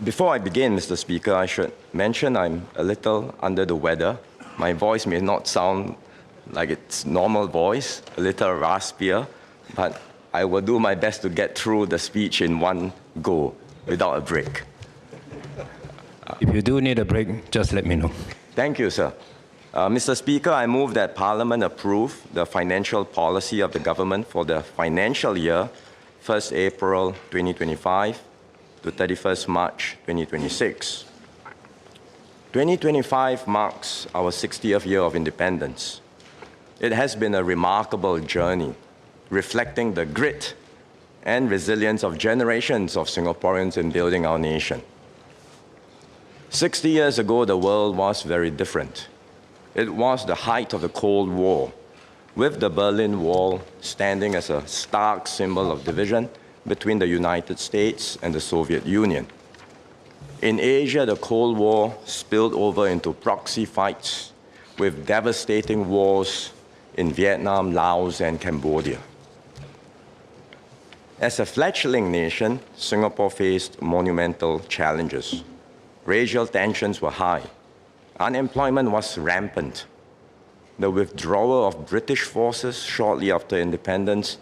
Before I begin, Mr. Speaker, I should mention I'm a little under the weather. My voice may not sound like its normal voice, a little raspier, but I will do my best to get through the speech in one go, without a break. If you do need a break, just let me know. Thank you, sir. Mr. Speaker, I move that Parliament approve the financial policy of the government for the financial year 1st April 2025 to 31st March 2026. 2025 marks our 60th year of independence. It has been a remarkable journey, reflecting the grit and resilience of generations of Singaporeans in building our nation. 60 years ago, the world was very different. It was the height of the Cold War, with the Berlin Wall standing as a stark symbol of division between the United States and the Soviet Union. In Asia, the Cold War spilled over into proxy fights with devastating wars in Vietnam, Laos, and Cambodia. As a fledgling nation, Singapore faced monumental challenges. Racial tensions were high. Unemployment was rampant. The withdrawal of British forces shortly after independence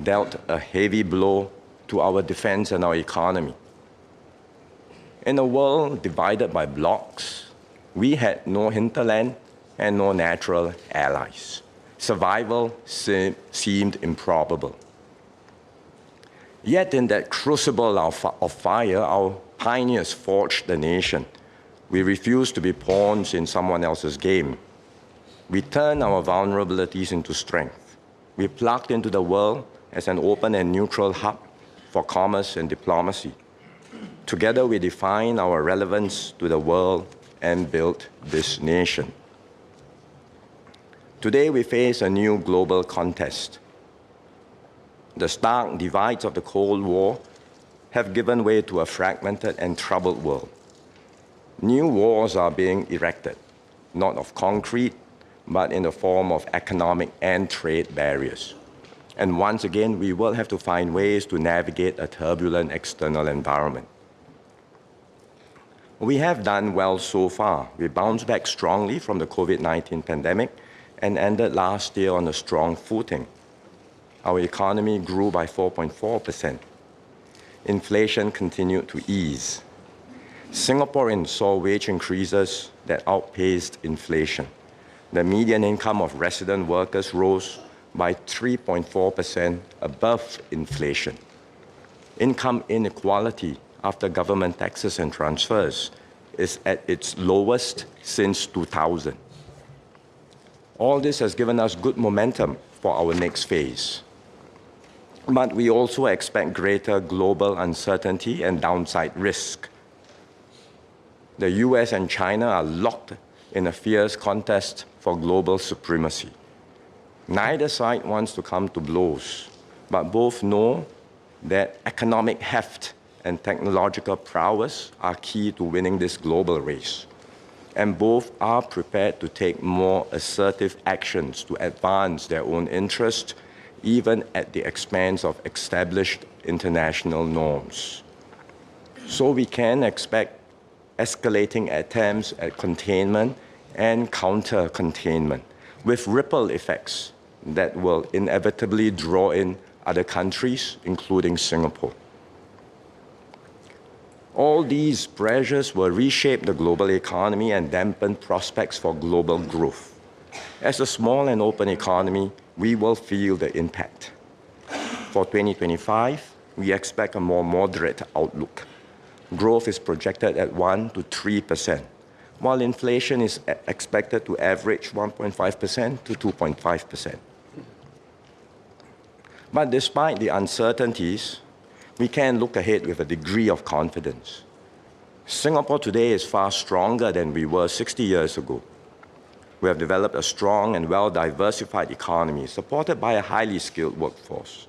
dealt a heavy blow to our defense and our economy. In a world divided by blocs, we had no hinterland and no natural allies. Survival seemed improbable. Yet in that crucible of fire, our pioneers forged the nation. We refused to be pawns in someone else's game. We turned our vulnerabilities into strength. We plugged into the world as an open and neutral hub for commerce and diplomacy. Together, we defined our relevance to the world and built this nation. Today, we face a new global contest. The stark divides of the Cold War have given way to a fragmented and troubled world. New wars are being erected, not of concrete, but in the form of economic and trade barriers. And once again, we will have to find ways to navigate a turbulent external environment. We have done well so far. We bounced back strongly from the COVID-19 pandemic and ended last year on a strong footing. Our economy grew by 4.4%. Inflation continued to ease. Singaporeans saw wage increases that outpaced inflation. The median income of resident workers rose by 3.4% above inflation. Income inequality after government taxes and transfers is at its lowest since 2000. All this has given us good momentum for our next phase. But we also expect greater global uncertainty and downside risk. The US and China are locked in a fierce contest for global supremacy. Neither side wants to come to blows, but both know that economic heft and technological prowess are key to winning this global race. And both are prepared to take more assertive actions to advance their own interests, even at the expense of established international norms. So we can expect escalating attempts at containment and counter-containment with ripple effects that will inevitably draw in other countries, including Singapore. All these pressures will reshape the global economy and dampen prospects for global growth. As a small and open economy, we will feel the impact. For 2025, we expect a more moderate outlook. Growth is projected at 1 to 3%, while inflation is expected to average 1.5% to 2.5%. But despite the uncertainties, we can look ahead with a degree of confidence. Singapore today is far stronger than we were 60 years ago. We have developed a strong and well-diversified economy supported by a highly skilled workforce.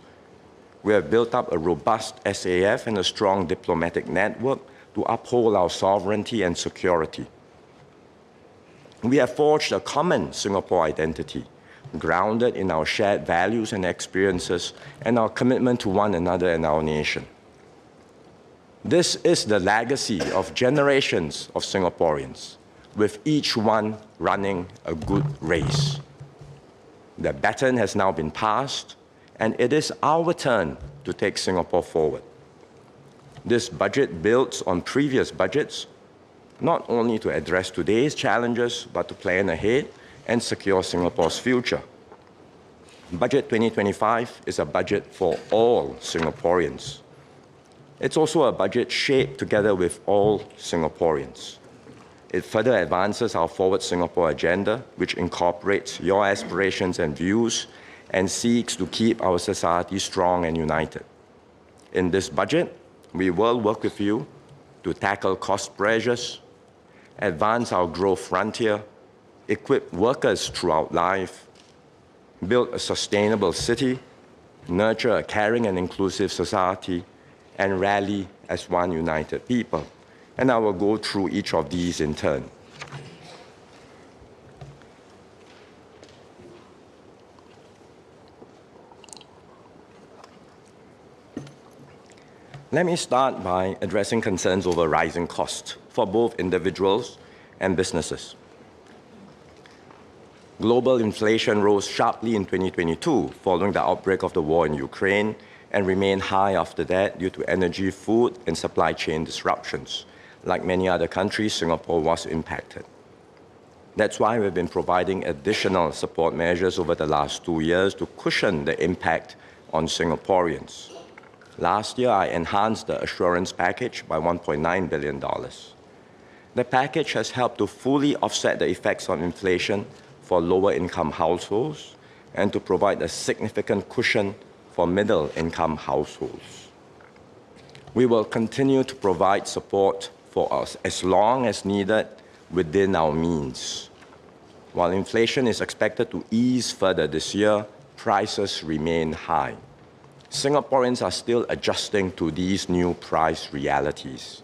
We have built up a robust SAF and a strong diplomatic network to uphold our sovereignty and security. We have forged a common Singapore identity, grounded in our shared values and experiences and our commitment to one another and our nation. This is the legacy of generations of Singaporeans, with each one running a good race. The baton has now been passed, and it is our turn to take Singapore forward. This budget builds on previous budgets, not only to address today's challenges, but to plan ahead and secure Singapore's future. Budget 2025 is a budget for all Singaporeans. It's also a budget shaped together with all Singaporeans. It further advances our Forward Singapore agenda, which incorporates your aspirations and views and seeks to keep our society strong and united. In this budget, we will work with you to tackle cost pressures, advance our growth frontier, equip workers throughout life, build a sustainable city, nurture a caring and inclusive society, and rally as one united people. And I will go through each of these in turn. Let me start by addressing concerns over rising costs for both individuals and businesses. Global inflation rose sharply in 2022 following the outbreak of the war in Ukraine and remained high after that due to energy, food, and supply chain disruptions. Like many other countries, Singapore was impacted. That's why we've been providing additional support measures over the last 2 years to cushion the impact on Singaporeans. Last year, I enhanced the assurance package by $1.9 billion. The package has helped to fully offset the effects of inflation for lower-income households and to provide a significant cushion for middle-income households. We will continue to provide support for us as long as needed within our means. While inflation is expected to ease further this year, prices remain high. Singaporeans are still adjusting to these new price realities.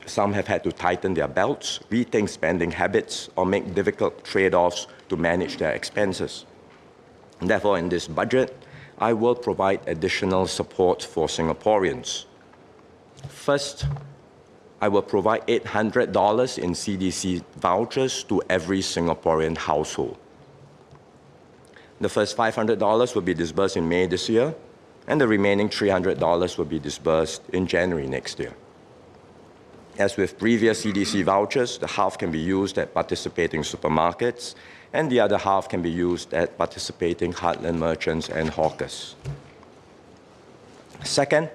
Some have had to tighten their belts, rethink spending habits, or make difficult trade-offs to manage their expenses. Therefore, in this budget, I will provide additional support for Singaporeans. First, I will provide $800 in CDC vouchers to every Singaporean household. The first $500 will be disbursed in May this year, and the remaining $300 will be disbursed in January next year. As with previous CDC vouchers, the half can be used at participating supermarkets, and the other half can be used at participating heartland merchants and hawkers. Second,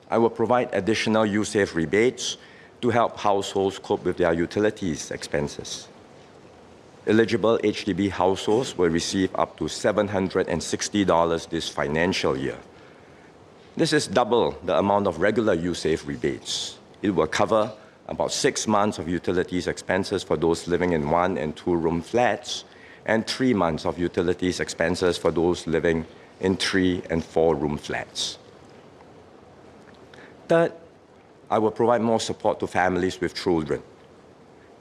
I will provide additional USAVE rebates to help households cope with their utilities expenses. Eligible HDB households will receive up to $760 this financial year. This is double the amount of regular USAVE rebates. It will cover about 6 months of utilities expenses for those living in 1- and 2-room flats, and 3 months of utilities expenses for those living in 3- and 4-room flats. Third, I will provide more support to families with children.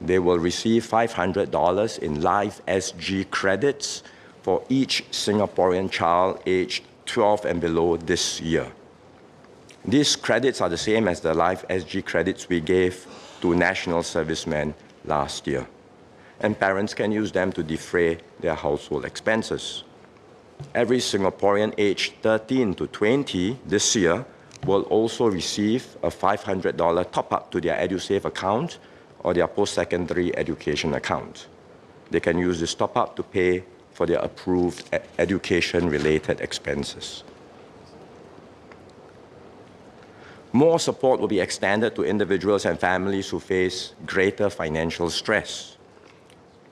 They will receive $500 in Life SG credits for each Singaporean child aged 12 and below this year. These credits are the same as the Life SG credits we gave to national servicemen last year, and parents can use them to defray their household expenses. Every Singaporean aged 13 to 20 this year will also receive a $500 top-up to their EduSave account or their post-secondary education account. They can use this top-up to pay for their approved education-related expenses. More support will be extended to individuals and families who face greater financial stress.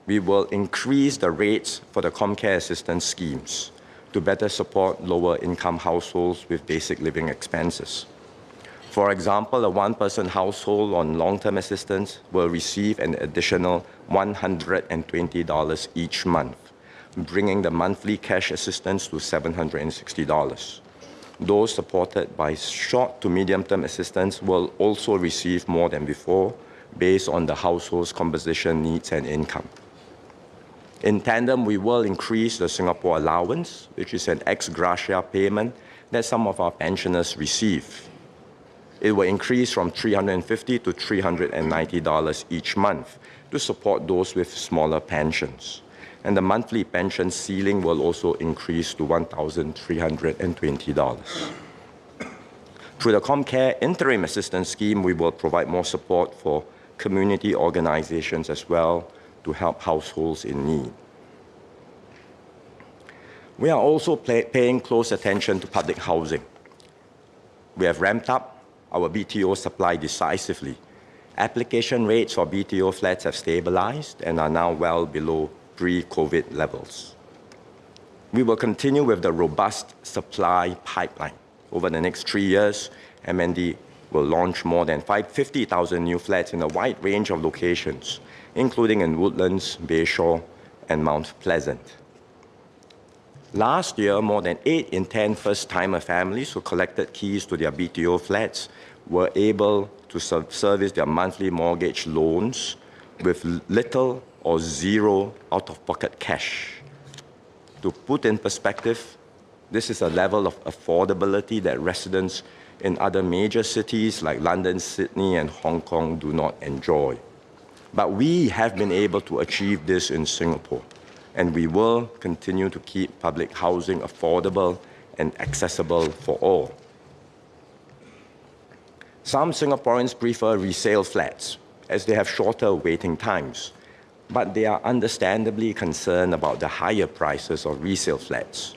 We will increase the rates for the ComCare assistance schemes to better support lower-income households with basic living expenses. For example, a one-person household on long-term assistance will receive an additional $120 each month, bringing the monthly cash assistance to $760. Those supported by short to medium-term assistance will also receive more than before based on the household's composition, needs, and income. In tandem, we will increase the Singapore allowance, which is an ex gratia payment that some of our pensioners receive. It will increase from $350 to $390 each month to support those with smaller pensions. And the monthly pension ceiling will also increase to $1,320. Through the ComCare Interim Assistance Scheme, we will provide more support for community organizations as well to help households in need. We are also paying close attention to public housing. We have ramped up our BTO supply decisively. Application rates for BTO flats have stabilized and are now well below pre-COVID levels. We will continue with the robust supply pipeline. Over the next 3 years, MND will launch more than 50,000 new flats in a wide range of locations, including in Woodlands, Bayshore, and Mount Pleasant. Last year, more than 8 in 10 first-timer families who collected keys to their BTO flats were able to service their monthly mortgage loans with little or zero out-of-pocket cash. To put in perspective, this is a level of affordability that residents in other major cities like London, Sydney, and Hong Kong do not enjoy. But we have been able to achieve this in Singapore, and we will continue to keep public housing affordable and accessible for all. Some Singaporeans prefer resale flats as they have shorter waiting times, but they are understandably concerned about the higher prices of resale flats.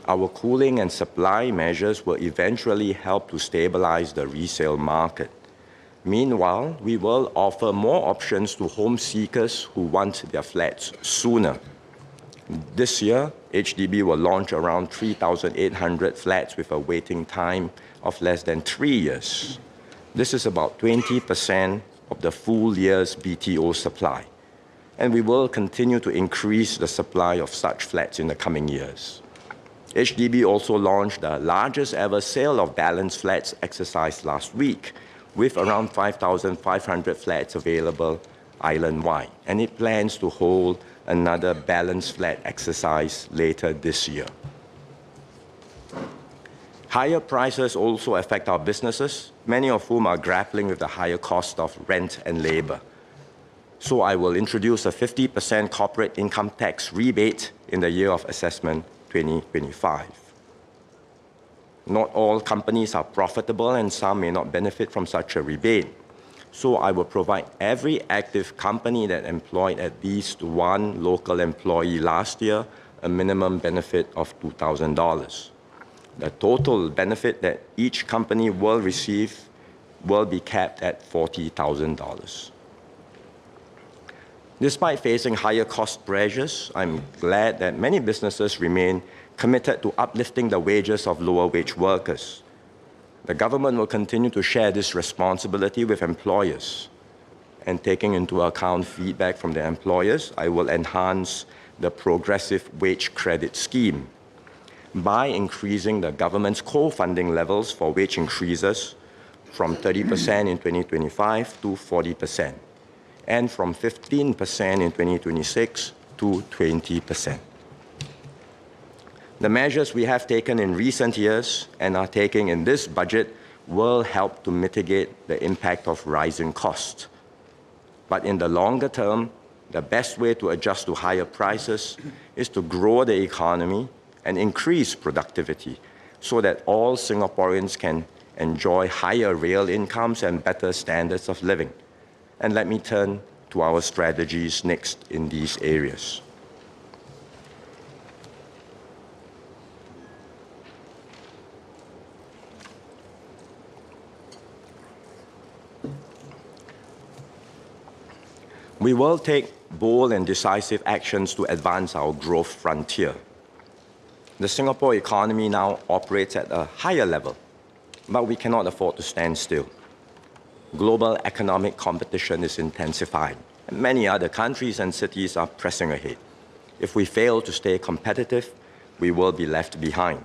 Our cooling and supply measures will eventually help to stabilize the resale market. Meanwhile, we will offer more options to home seekers who want their flats sooner. This year, HDB will launch around 3,800 flats with a waiting time of less than 3 years. This is about 20% of the full year's BTO supply, and we will continue to increase the supply of such flats in the coming years. HDB also launched the largest ever sale of balance flats exercise last week, with around 5,500 flats available island-wide, and it plans to hold another balance flat exercise later this year. Higher prices also affect our businesses, many of whom are grappling with the higher cost of rent and labor. So I will introduce a 50% corporate income tax rebate in the year of assessment 2025. Not all companies are profitable and some may not benefit from such a rebate. So I will provide every active company that employed at least one local employee last year a minimum benefit of $2,000. The total benefit that each company will receive will be capped at $40,000. Despite facing higher cost pressures, I'm glad that many businesses remain committed to uplifting the wages of lower wage workers. The government will continue to share this responsibility with employers. And taking into account feedback from the employers, I will enhance the progressive wage credit scheme by increasing the government's co-funding levels for wage increases from 30% in 2025 to 40%, and from 15% in 2026 to 20%. The measures we have taken in recent years and are taking in this budget will help to mitigate the impact of rising costs. But in the longer term, the best way to adjust to higher prices is to grow the economy and increase productivity so that all Singaporeans can enjoy higher real incomes and better standards of living. And let me turn to our strategies next in these areas. We will take bold and decisive actions to advance our growth frontier. The Singapore economy now operates at a higher level, but we cannot afford to stand still. Global economic competition is intensifying, and many other countries and cities are pressing ahead. If we fail to stay competitive, we will be left behind.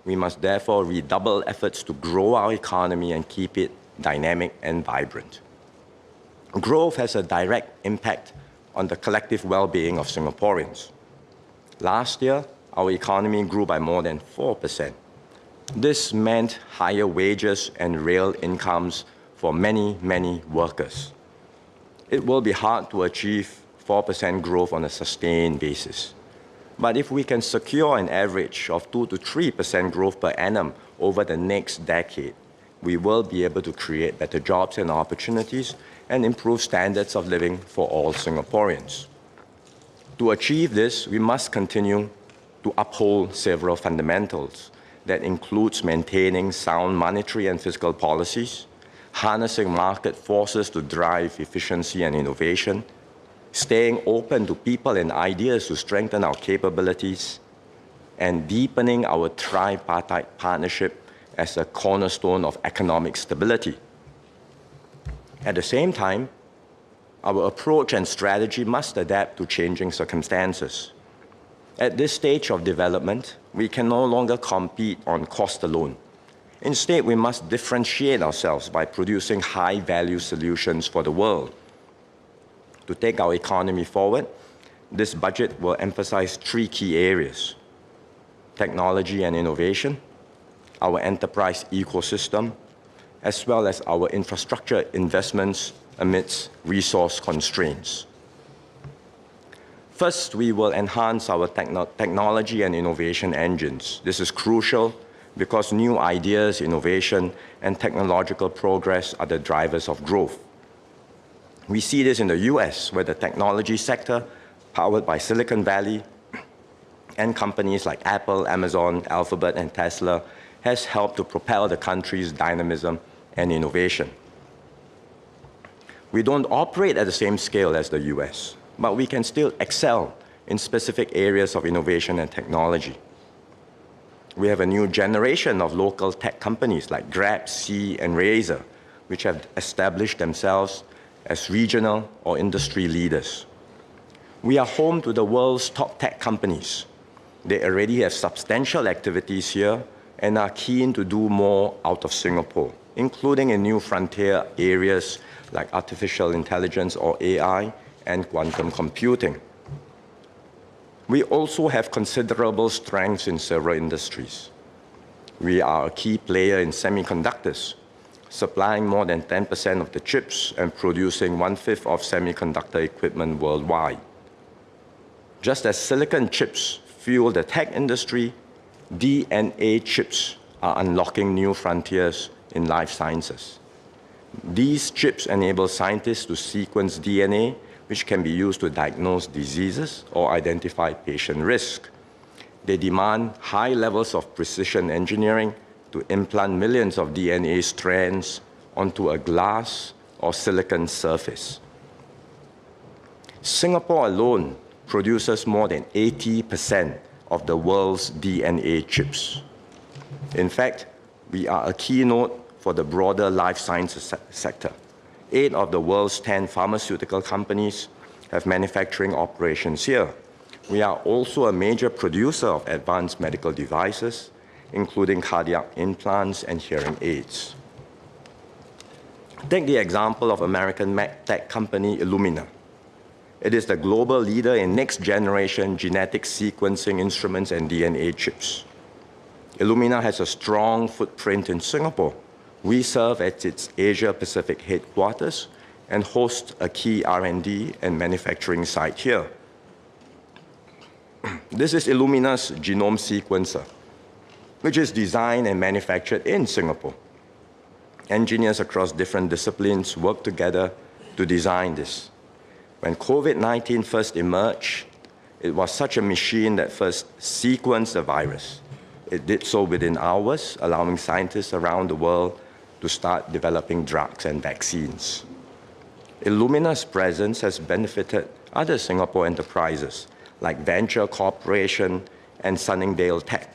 We must therefore redouble efforts to grow our economy and keep it dynamic and vibrant. Growth has a direct impact on the collective well-being of Singaporeans. Last year, our economy grew by more than 4%. This meant higher wages and real incomes for many, many workers. It will be hard to achieve 4% growth on a sustained basis. But if we can secure an average of 2 to 3% growth per annum over the next decade, we will be able to create better jobs and opportunities and improve standards of living for all Singaporeans. To achieve this, we must continue to uphold several fundamentals that includes maintaining sound monetary and fiscal policies, harnessing market forces to drive efficiency and innovation, staying open to people and ideas to strengthen our capabilities, and deepening our tripartite partnership as a cornerstone of economic stability. At the same time, our approach and strategy must adapt to changing circumstances. At this stage of development, we can no longer compete on cost alone. Instead, we must differentiate ourselves by producing high-value solutions for the world. To take our economy forward, this budget will emphasize 3 key areas: technology and innovation, our enterprise ecosystem, as well as our infrastructure investments amidst resource constraints. First, we will enhance our technology and innovation engines. This is crucial because new ideas, innovation, and technological progress are the drivers of growth. We see this in the US, where the technology sector, powered by Silicon Valley and companies like Apple, Amazon, Alphabet, and Tesla, has helped to propel the country's dynamism and innovation. We don't operate at the same scale as the US, but we can still excel in specific areas of innovation and technology. We have a new generation of local tech companies like Grab, Sea, and Razer, which have established themselves as regional or industry leaders. We are home to the world's top tech companies. They already have substantial activities here and are keen to do more out of Singapore, including in new frontier areas like artificial intelligence or AI and quantum computing. We also have considerable strengths in several industries. We are a key player in semiconductors, supplying more than 10% of the chips and producing 1/5 of semiconductor equipment worldwide. Just as silicon chips fuel the tech industry, DNA chips are unlocking new frontiers in life sciences. These chips enable scientists to sequence DNA, which can be used to diagnose diseases or identify patient risk. They demand high levels of precision engineering to implant millions of DNA strands onto a glass or silicon surface. Singapore alone produces more than 80% of the world's DNA chips. In fact, we are a keynote for the broader life sciences sector. 8 of the world's 10 pharmaceutical companies have manufacturing operations here. We are also a major producer of advanced medical devices, including cardiac implants and hearing aids. Take the example of American medtech company Illumina. It is the global leader in next-generation genetic sequencing instruments and DNA chips. Illumina has a strong footprint in Singapore. We serve at its Asia-Pacific headquarters and host a key R&D and manufacturing site here. This is Illumina's genome sequencer, which is designed and manufactured in Singapore. Engineers across different disciplines work together to design this. When COVID-19 first emerged, it was such a machine that first sequenced the virus. It did so within hours, allowing scientists around the world to start developing drugs and vaccines. Illumina's presence has benefited other Singapore enterprises like Venture Corporation and Sunningdale Tech.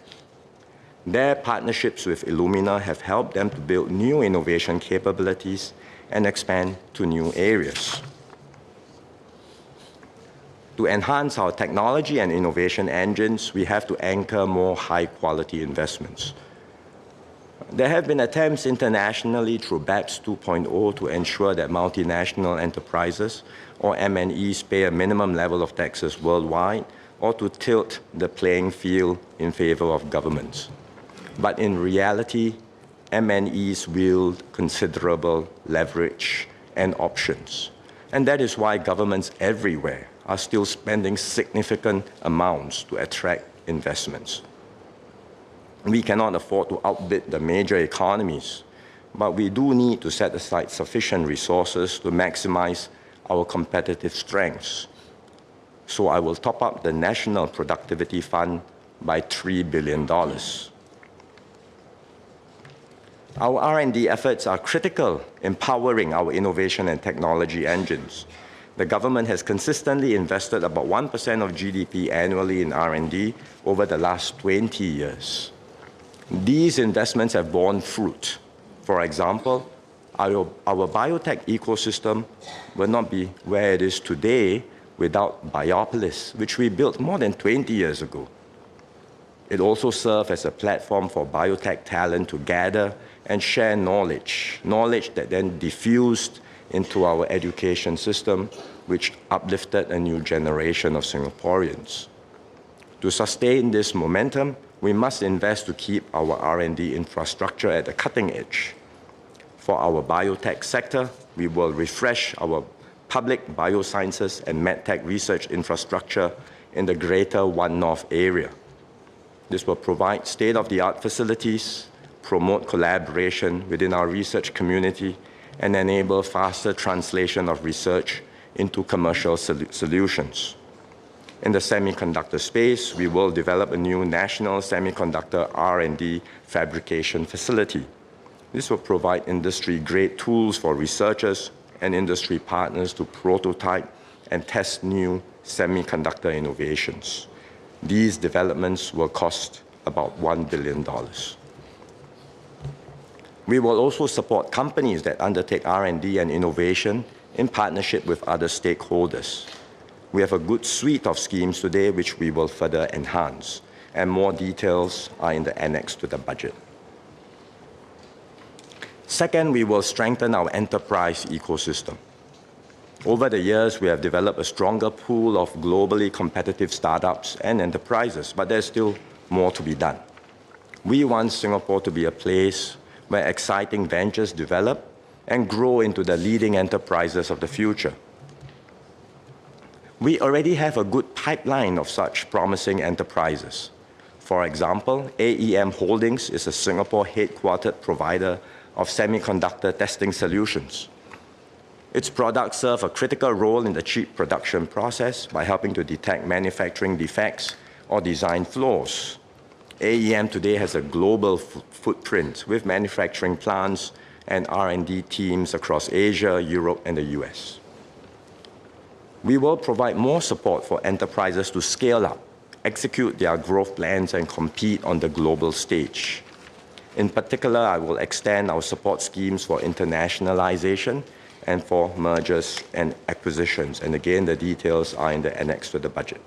Their partnerships with Illumina have helped them to build new innovation capabilities and expand to new areas. To enhance our technology and innovation engines, we have to anchor more high-quality investments. There have been attempts internationally through BEPS 2.0 to ensure that multinational enterprises, or MNEs, pay a minimum level of taxes worldwide, or to tilt the playing field in favor of governments. But in reality, MNEs wield considerable leverage and options. And that is why governments everywhere are still spending significant amounts to attract investments. We cannot afford to outbid the major economies, but we do need to set aside sufficient resources to maximize our competitive strengths. So I will top up the National Productivity Fund by $3 billion. Our R&D efforts are critical in powering our innovation and technology engines. The government has consistently invested about 1% of GDP annually in R&D over the last 20 years. These investments have borne fruit. For example, our biotech ecosystem would not be where it is today without Biopolis, which we built more than 20 years ago. It also served as a platform for biotech talent to gather and share knowledge that then diffused into our education system, which uplifted a new generation of Singaporeans. To sustain this momentum, we must invest to keep our R&D infrastructure at the cutting edge. For our biotech sector, we will refresh our public biosciences and medtech research infrastructure in the Greater One North area. This will provide state-of-the-art facilities, promote collaboration within our research community, and enable faster translation of research into commercial solutions. In the semiconductor space, we will develop a new national semiconductor R&D fabrication facility. This will provide industry-grade tools for researchers and industry partners to prototype and test new semiconductor innovations. These developments will cost about $1 billion. We will also support companies that undertake R&D and innovation in partnership with other stakeholders. We have a good suite of schemes today which we will further enhance, and more details are in the annex to the budget. Second, we will strengthen our enterprise ecosystem. Over the years, we have developed a stronger pool of globally competitive startups and enterprises, but there's still more to be done. We want Singapore to be a place where exciting ventures develop and grow into the leading enterprises of the future. We already have a good pipeline of such promising enterprises. For example, AEM Holdings is a Singapore-headquartered provider of semiconductor testing solutions. Its products serve a critical role in the chip production process by helping to detect manufacturing defects or design flaws. AEM today has a global footprint with manufacturing plants and R&D teams across Asia, Europe, and the US. We will provide more support for enterprises to scale up, execute their growth plans, and compete on the global stage. In particular, I will extend our support schemes for internationalization and for mergers and acquisitions. And again, the details are in the annex to the budget.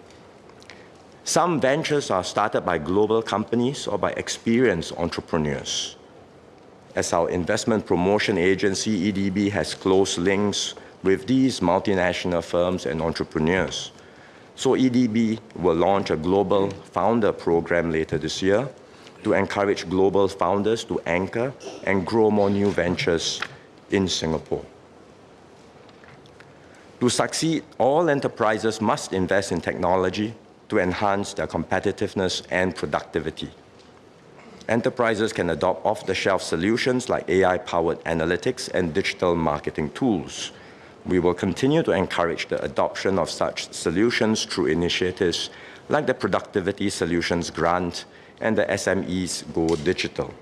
Some ventures are started by global companies or by experienced entrepreneurs. As our investment promotion agency, EDB, has close links with these multinational firms and entrepreneurs. So EDB will launch a global founder program later this year to encourage global founders to anchor and grow more new ventures in Singapore. To succeed, all enterprises must invest in technology to enhance their competitiveness and productivity. Enterprises can adopt off-the-shelf solutions like AI-powered analytics and digital marketing tools. We will continue to encourage the adoption of such solutions through initiatives like the Productivity Solutions Grant and the SMEs Go Digital.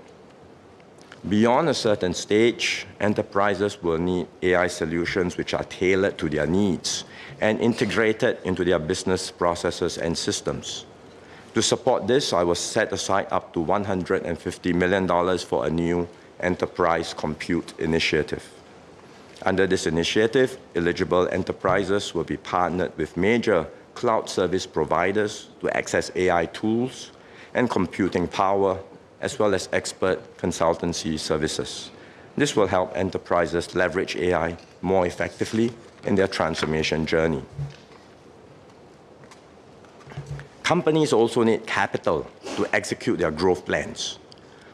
Beyond a certain stage, enterprises will need AI solutions which are tailored to their needs and integrated into their business processes and systems. To support this, I will set aside up to $150 million for a new enterprise compute initiative. Under this initiative, eligible enterprises will be partnered with major cloud service providers to access AI tools and computing power, as well as expert consultancy services. This will help enterprises leverage AI more effectively in their transformation journey. Companies also need capital to execute their growth plans.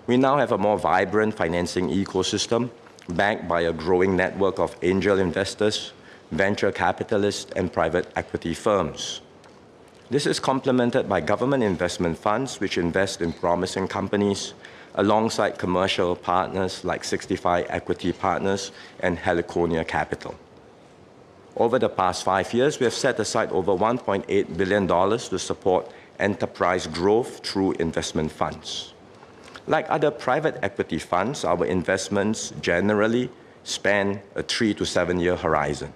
We now have a more vibrant financing ecosystem backed by a growing network of angel investors, venture capitalists, and private equity firms. This is complemented by government investment funds, which invest in promising companies, alongside commercial partners like 65 Equity Partners and Heliconia Capital. Over the past 5 years, we have set aside over $1.8 billion to support enterprise growth through investment funds. Like other private equity funds, our investments generally span a 3 to 7 year horizon.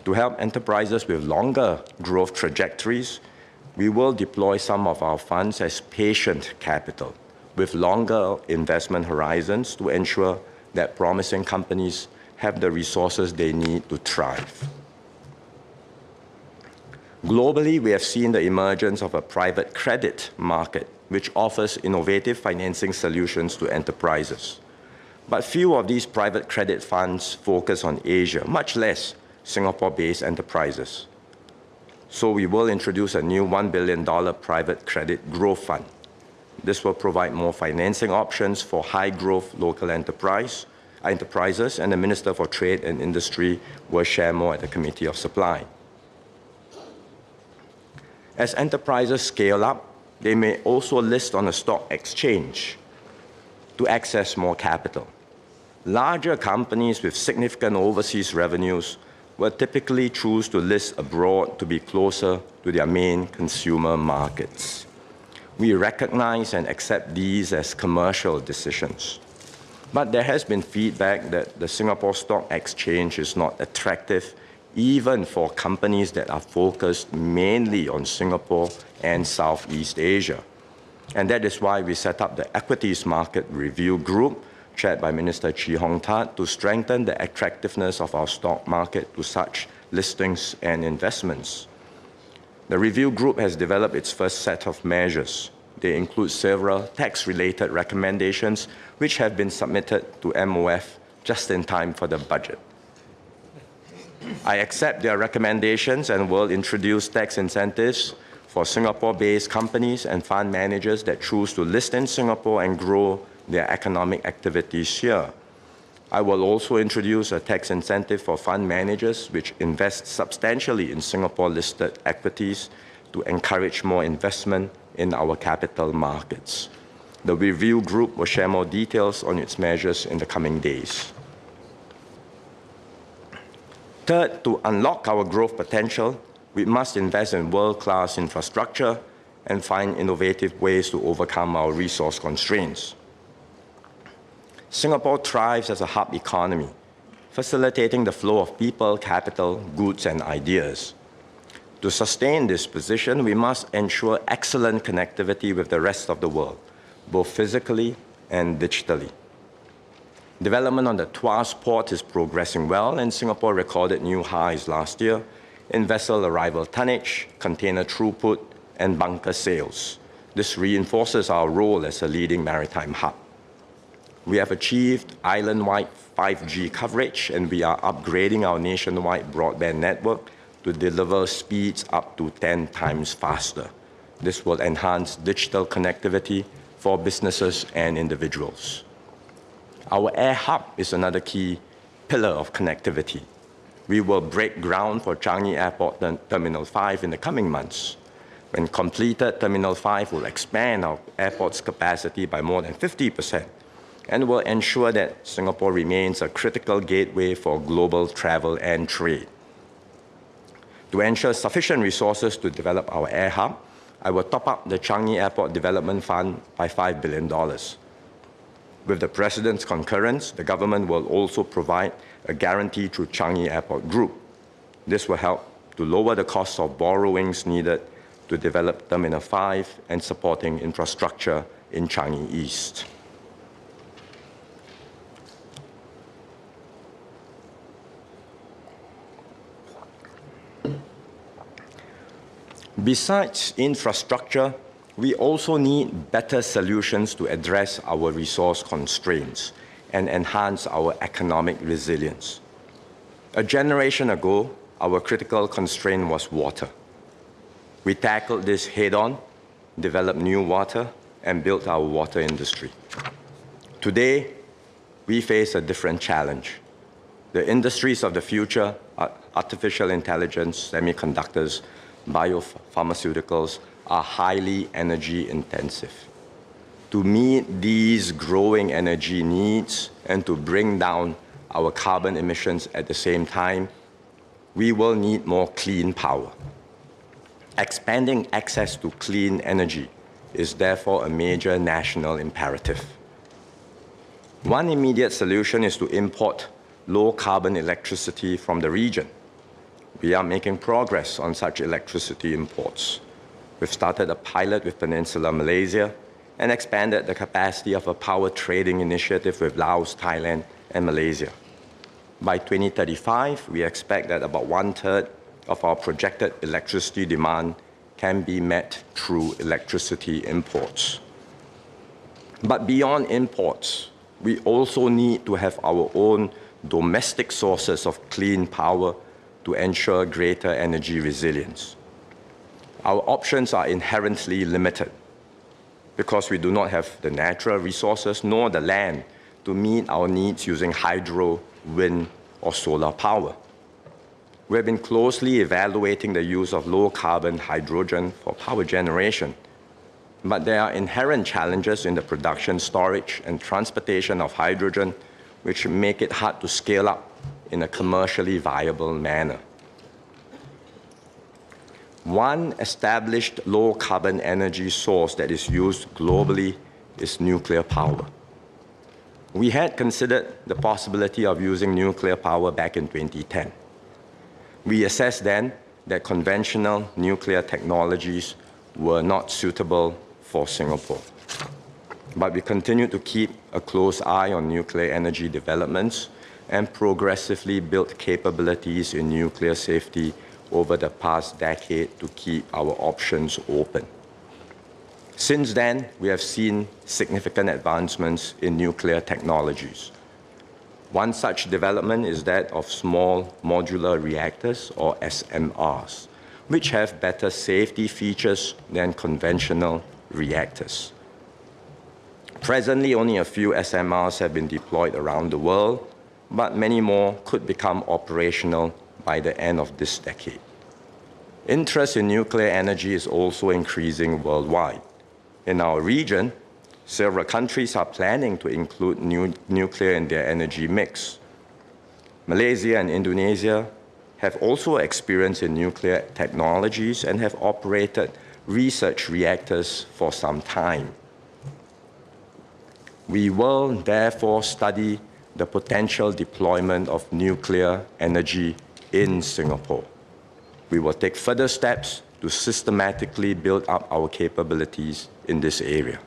To help enterprises with longer growth trajectories, we will deploy some of our funds as patient capital with longer investment horizons to ensure that promising companies have the resources they need to thrive. Globally, we have seen the emergence of a private credit market, which offers innovative financing solutions to enterprises. But few of these private credit funds focus on Asia, much less Singapore-based enterprises. So we will introduce a new $1 billion private credit growth fund. This will provide more financing options for high-growth local enterprises, and the Minister for Trade and Industry will share more at the Committee of Supply. As enterprises scale up, they may also list on a stock exchange to access more capital. Larger companies with significant overseas revenues will typically choose to list abroad to be closer to their main consumer markets. We recognize and accept these as commercial decisions. But there has been feedback that the Singapore Stock Exchange is not attractive even for companies that are focused mainly on Singapore and Southeast Asia. And that is why we set up the Equities Market Review Group, chaired by Minister Chee Hong Tat, to strengthen the attractiveness of our stock market to such listings and investments. The review group has developed its first set of measures. They include several tax-related recommendations which have been submitted to MOF just in time for the budget. I accept their recommendations and will introduce tax incentives for Singapore-based companies and fund managers that choose to list in Singapore and grow their economic activities here. I will also introduce a tax incentive for fund managers which invest substantially in Singapore-listed equities to encourage more investment in our capital markets. The review group will share more details on its measures in the coming days. Third, to unlock our growth potential, we must invest in world-class infrastructure and find innovative ways to overcome our resource constraints. Singapore thrives as a hub economy, facilitating the flow of people, capital, goods, and ideas. To sustain this position, we must ensure excellent connectivity with the rest of the world, both physically and digitally. Development on the Tuas port is progressing well, and Singapore recorded new highs last year in vessel arrival tonnage, container throughput, and bunker sales. This reinforces our role as a leading maritime hub. We have achieved island-wide 5G coverage, and we are upgrading our nationwide broadband network to deliver speeds up to 10 times faster. This will enhance digital connectivity for businesses and individuals. Our air hub is another key pillar of connectivity. We will break ground for Changi Airport Terminal 5 in the coming months. When completed, Terminal 5 will expand our airport's capacity by more than 50% and will ensure that Singapore remains a critical gateway for global travel and trade. To ensure sufficient resources to develop our air hub, I will top up the Changi Airport Development Fund by $5 billion. With the President's concurrence, the government will also provide a guarantee through Changi Airport Group. This will help to lower the cost of borrowings needed to develop Terminal 5 and supporting infrastructure in Changi East. Besides infrastructure, we also need better solutions to address our resource constraints and enhance our economic resilience. A generation ago, our critical constraint was water. We tackled this head-on, developed new water, and built our water industry. Today, we face a different challenge. The industries of the future are artificial intelligence, semiconductors, biopharmaceuticals are highly energy intensive. To meet these growing energy needs and to bring down our carbon emissions at the same time, we will need more clean power. Expanding access to clean energy is therefore a major national imperative. One immediate solution is to import low-carbon electricity from the region. We are making progress on such electricity imports. We've started a pilot with Peninsular Malaysia and expanded the capacity of a power trading initiative with Laos, Thailand, and Malaysia. By 2035, we expect that about 1/3 of our projected electricity demand can be met through electricity imports. But beyond imports, we also need to have our own domestic sources of clean power to ensure greater energy resilience. Our options are inherently limited because we do not have the natural resources nor the land to meet our needs using hydro, wind, or solar power. We have been closely evaluating the use of low-carbon hydrogen for power generation, but there are inherent challenges in the production, storage, and transportation of hydrogen, which make it hard to scale up in a commercially viable manner. One established low-carbon energy source that is used globally is nuclear power. We had considered the possibility of using nuclear power back in 2010. We assessed then that conventional nuclear technologies were not suitable for Singapore. But we continue to keep a close eye on nuclear energy developments and progressively build capabilities in nuclear safety over the past decade to keep our options open. Since then, we have seen significant advancements in nuclear technologies. One such development is that of small modular reactors, or SMRs, which have better safety features than conventional reactors. Presently, only a few SMRs have been deployed around the world, but many more could become operational by the end of this decade. Interest in nuclear energy is also increasing worldwide. In our region, several countries are planning to include nuclear in their energy mix. Malaysia and Indonesia have also experience in nuclear technologies and have operated research reactors for some time. We will therefore study the potential deployment of nuclear energy in Singapore. We will take further steps to systematically build up our capabilities in this area.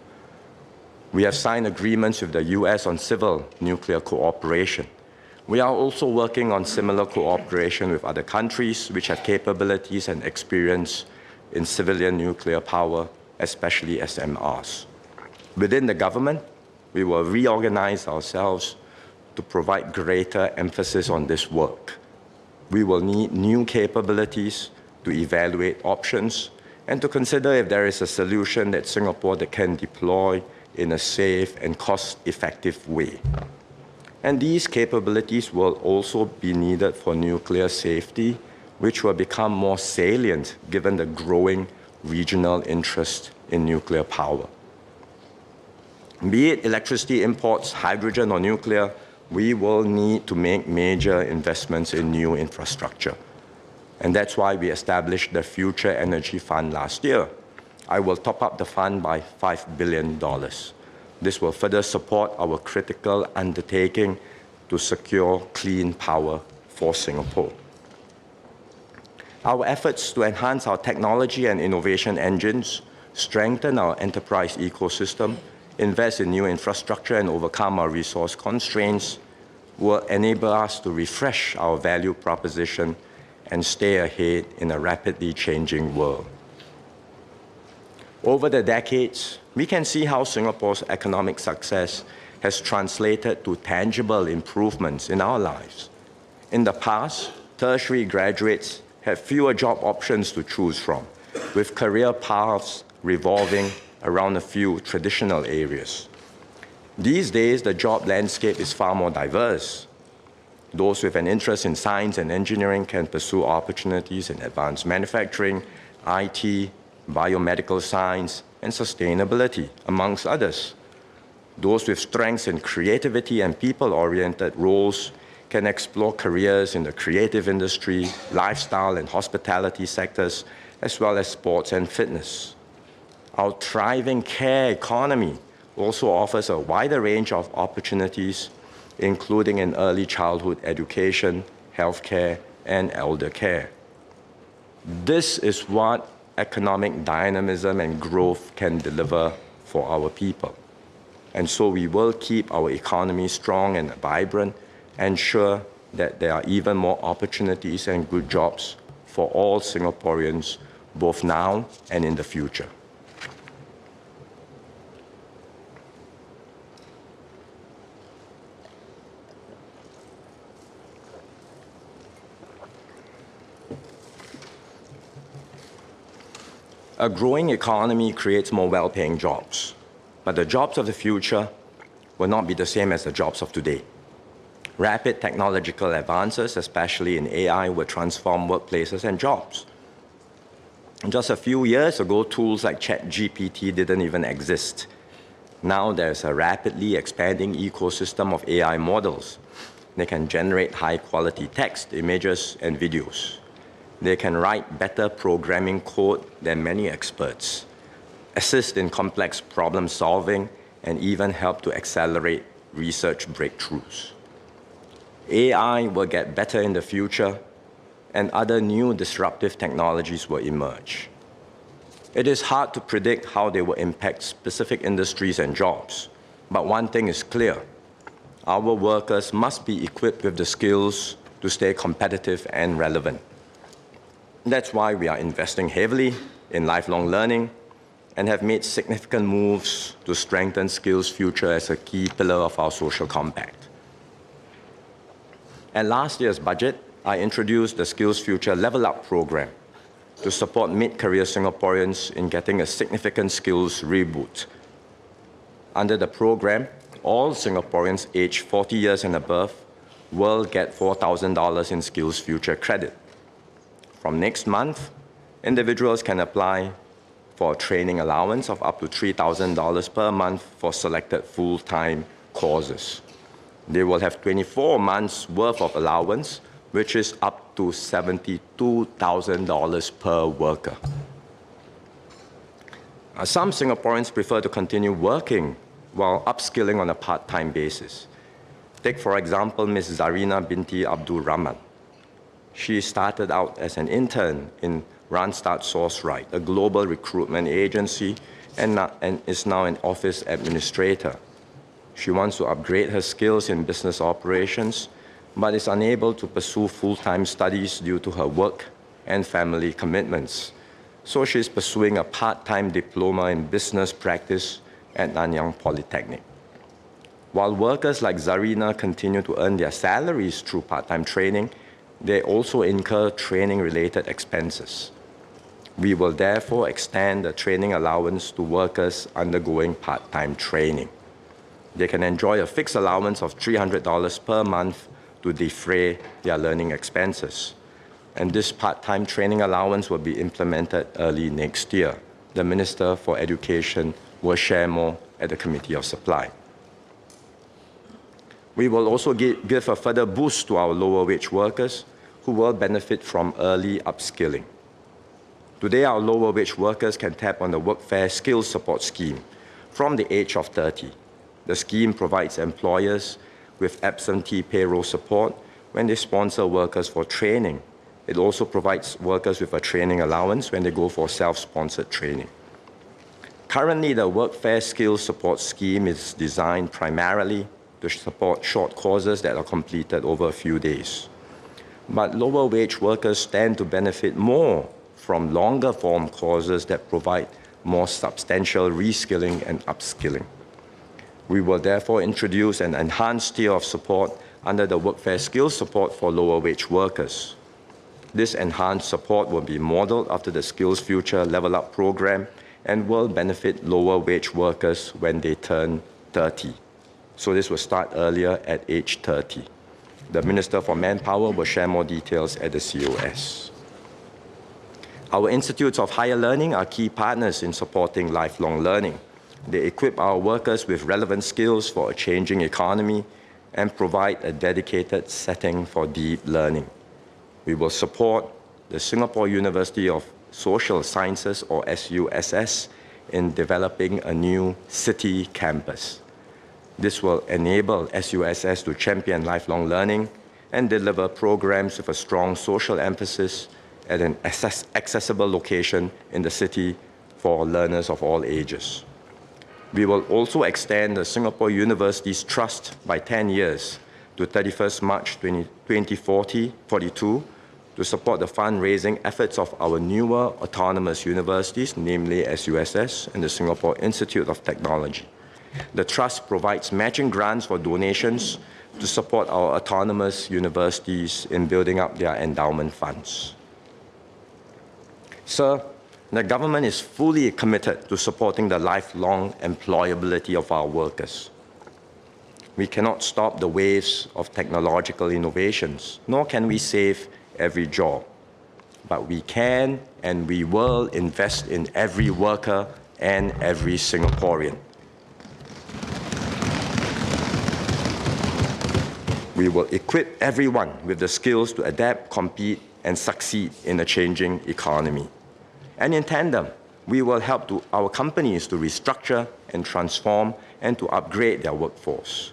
We have signed agreements with the US on civil nuclear cooperation. We are also working on similar cooperation with other countries which have capabilities and experience in civilian nuclear power, especially SMRs. Within the government, we will reorganize ourselves to provide greater emphasis on this work. We will need new capabilities to evaluate options and to consider if there is a solution that Singapore can deploy in a safe and cost-effective way. And these capabilities will also be needed for nuclear safety, which will become more salient given the growing regional interest in nuclear power. Be it electricity imports, hydrogen, or nuclear, we will need to make major investments in new infrastructure. And that's why we established the Future Energy Fund last year. I will top up the fund by $5 billion. This will further support our critical undertaking to secure clean power for Singapore. Our efforts to enhance our technology and innovation engines, strengthen our enterprise ecosystem, invest in new infrastructure, and overcome our resource constraints will enable us to refresh our value proposition and stay ahead in a rapidly changing world. Over the decades, we can see how Singapore's economic success has translated to tangible improvements in our lives. In the past, tertiary graduates had fewer job options to choose from, with career paths revolving around a few traditional areas. These days, the job landscape is far more diverse. Those with an interest in science and engineering can pursue opportunities in advanced manufacturing, IT, biomedical science, and sustainability, amongst others. Those with strengths in creativity and people-oriented roles can explore careers in the creative industry, lifestyle and hospitality sectors, as well as sports and fitness. Our thriving care economy also offers a wider range of opportunities, including in early childhood education, healthcare, and elder care. This is what economic dynamism and growth can deliver for our people. And so we will keep our economy strong and vibrant, ensure that there are even more opportunities and good jobs for all Singaporeans, both now and in the future. A growing economy creates more well-paying jobs, but the jobs of the future will not be the same as the jobs of today. Rapid technological advances, especially in AI, will transform workplaces and jobs. Just a few years ago, tools like ChatGPT didn't even exist. Now there's a rapidly expanding ecosystem of AI models. They can generate high-quality text, images, and videos. They can write better programming code than many experts, assist in complex problem solving, and even help to accelerate research breakthroughs. AI will get better in the future, and other new disruptive technologies will emerge. It is hard to predict how they will impact specific industries and jobs, but one thing is clear. Our workers must be equipped with the skills to stay competitive and relevant. That's why we are investing heavily in lifelong learning and have made significant moves to strengthen skills future as a key pillar of our social compact. At last year's budget, I introduced the Skills Future Level Up program to support mid-career Singaporeans in getting a significant skills reboot. Under the program, all Singaporeans aged 40 years and above will get $4,000 in Skills Future credit. From next month, individuals can apply for a training allowance of up to $3,000 per month for selected full-time courses. They will have 24 months' worth of allowance, which is up to $72,000 per worker. Some Singaporeans prefer to continue working while upskilling on a part-time basis. Take, for example, Ms. Zarina binti Abdul Rahman. She started out as an intern in Randstad Sourceright, a global recruitment agency, and is now an office administrator. She wants to upgrade her skills in business operations, but is unable to pursue full-time studies due to her work and family commitments. So she's pursuing a part-time diploma in business practice at Nanyang Polytechnic. While workers like Zarina continue to earn their salaries through part-time training, they also incur training-related expenses. We will therefore extend the training allowance to workers undergoing part-time training. They can enjoy a fixed allowance of $300 per month to defray their learning expenses. And this part-time training allowance will be implemented early next year. The Minister for Education will share more at the Committee of Supply. We will also give a further boost to our lower-wage workers who will benefit from early upskilling. Today, our lower-wage workers can tap on the Workfare Skills Support Scheme from the age of 30. The scheme provides employers with absentee payroll support when they sponsor workers for training. It also provides workers with a training allowance when they go for self-sponsored training. Currently, the Workfare Skills Support Scheme is designed primarily to support short courses that are completed over a few days. But lower-wage workers tend to benefit more from longer-form courses that provide more substantial reskilling and upskilling. We will therefore introduce an enhanced tier of support under the Workfare Skills Support for lower-wage workers. This enhanced support will be modeled after the Skills Future Level Up program and will benefit lower wage workers when they turn 30. So this will start earlier at age 30. The Minister for Manpower will share more details at the COS. Our institutes of higher learning are key partners in supporting lifelong learning. They equip our workers with relevant skills for a changing economy and provide a dedicated setting for deep learning. We will support the Singapore University of Social Sciences, or SUSS, in developing a new city campus. This will enable SUSS to champion lifelong learning and deliver programs with a strong social emphasis at an accessible location in the city for learners of all ages. We will also extend the Singapore University's trust by 10 years to 31st March 2042 to support the fundraising efforts of our newer autonomous universities, namely SUSS and the Singapore Institute of Technology. The trust provides matching grants for donations to support our autonomous universities in building up their endowment funds. Sir, the government is fully committed to supporting the lifelong employability of our workers. We cannot stop the waves of technological innovations, nor can we save every job. But we can and we will invest in every worker and every Singaporean. We will equip everyone with the skills to adapt, compete, and succeed in a changing economy. And in tandem, we will help our companies to restructure and transform and to upgrade their workforce.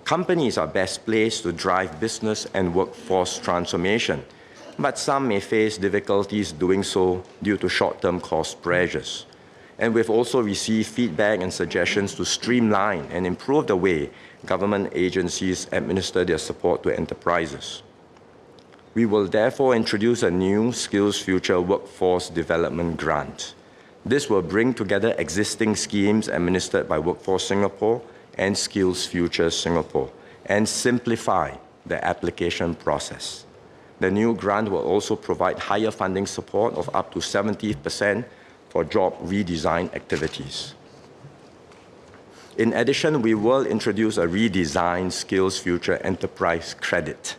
Companies are best placed to drive business and workforce transformation, but some may face difficulties doing so due to short-term cost pressures. And we've also received feedback and suggestions to streamline and improve the way government agencies administer their support to enterprises. We will therefore introduce a new Skills Future Workforce Development Grant. This will bring together existing schemes administered by Workforce Singapore and Skills Future Singapore and simplify the application process. The new grant will also provide higher funding support of up to 70% for job redesign activities. In addition, we will introduce a redesigned Skills Future Enterprise Credit.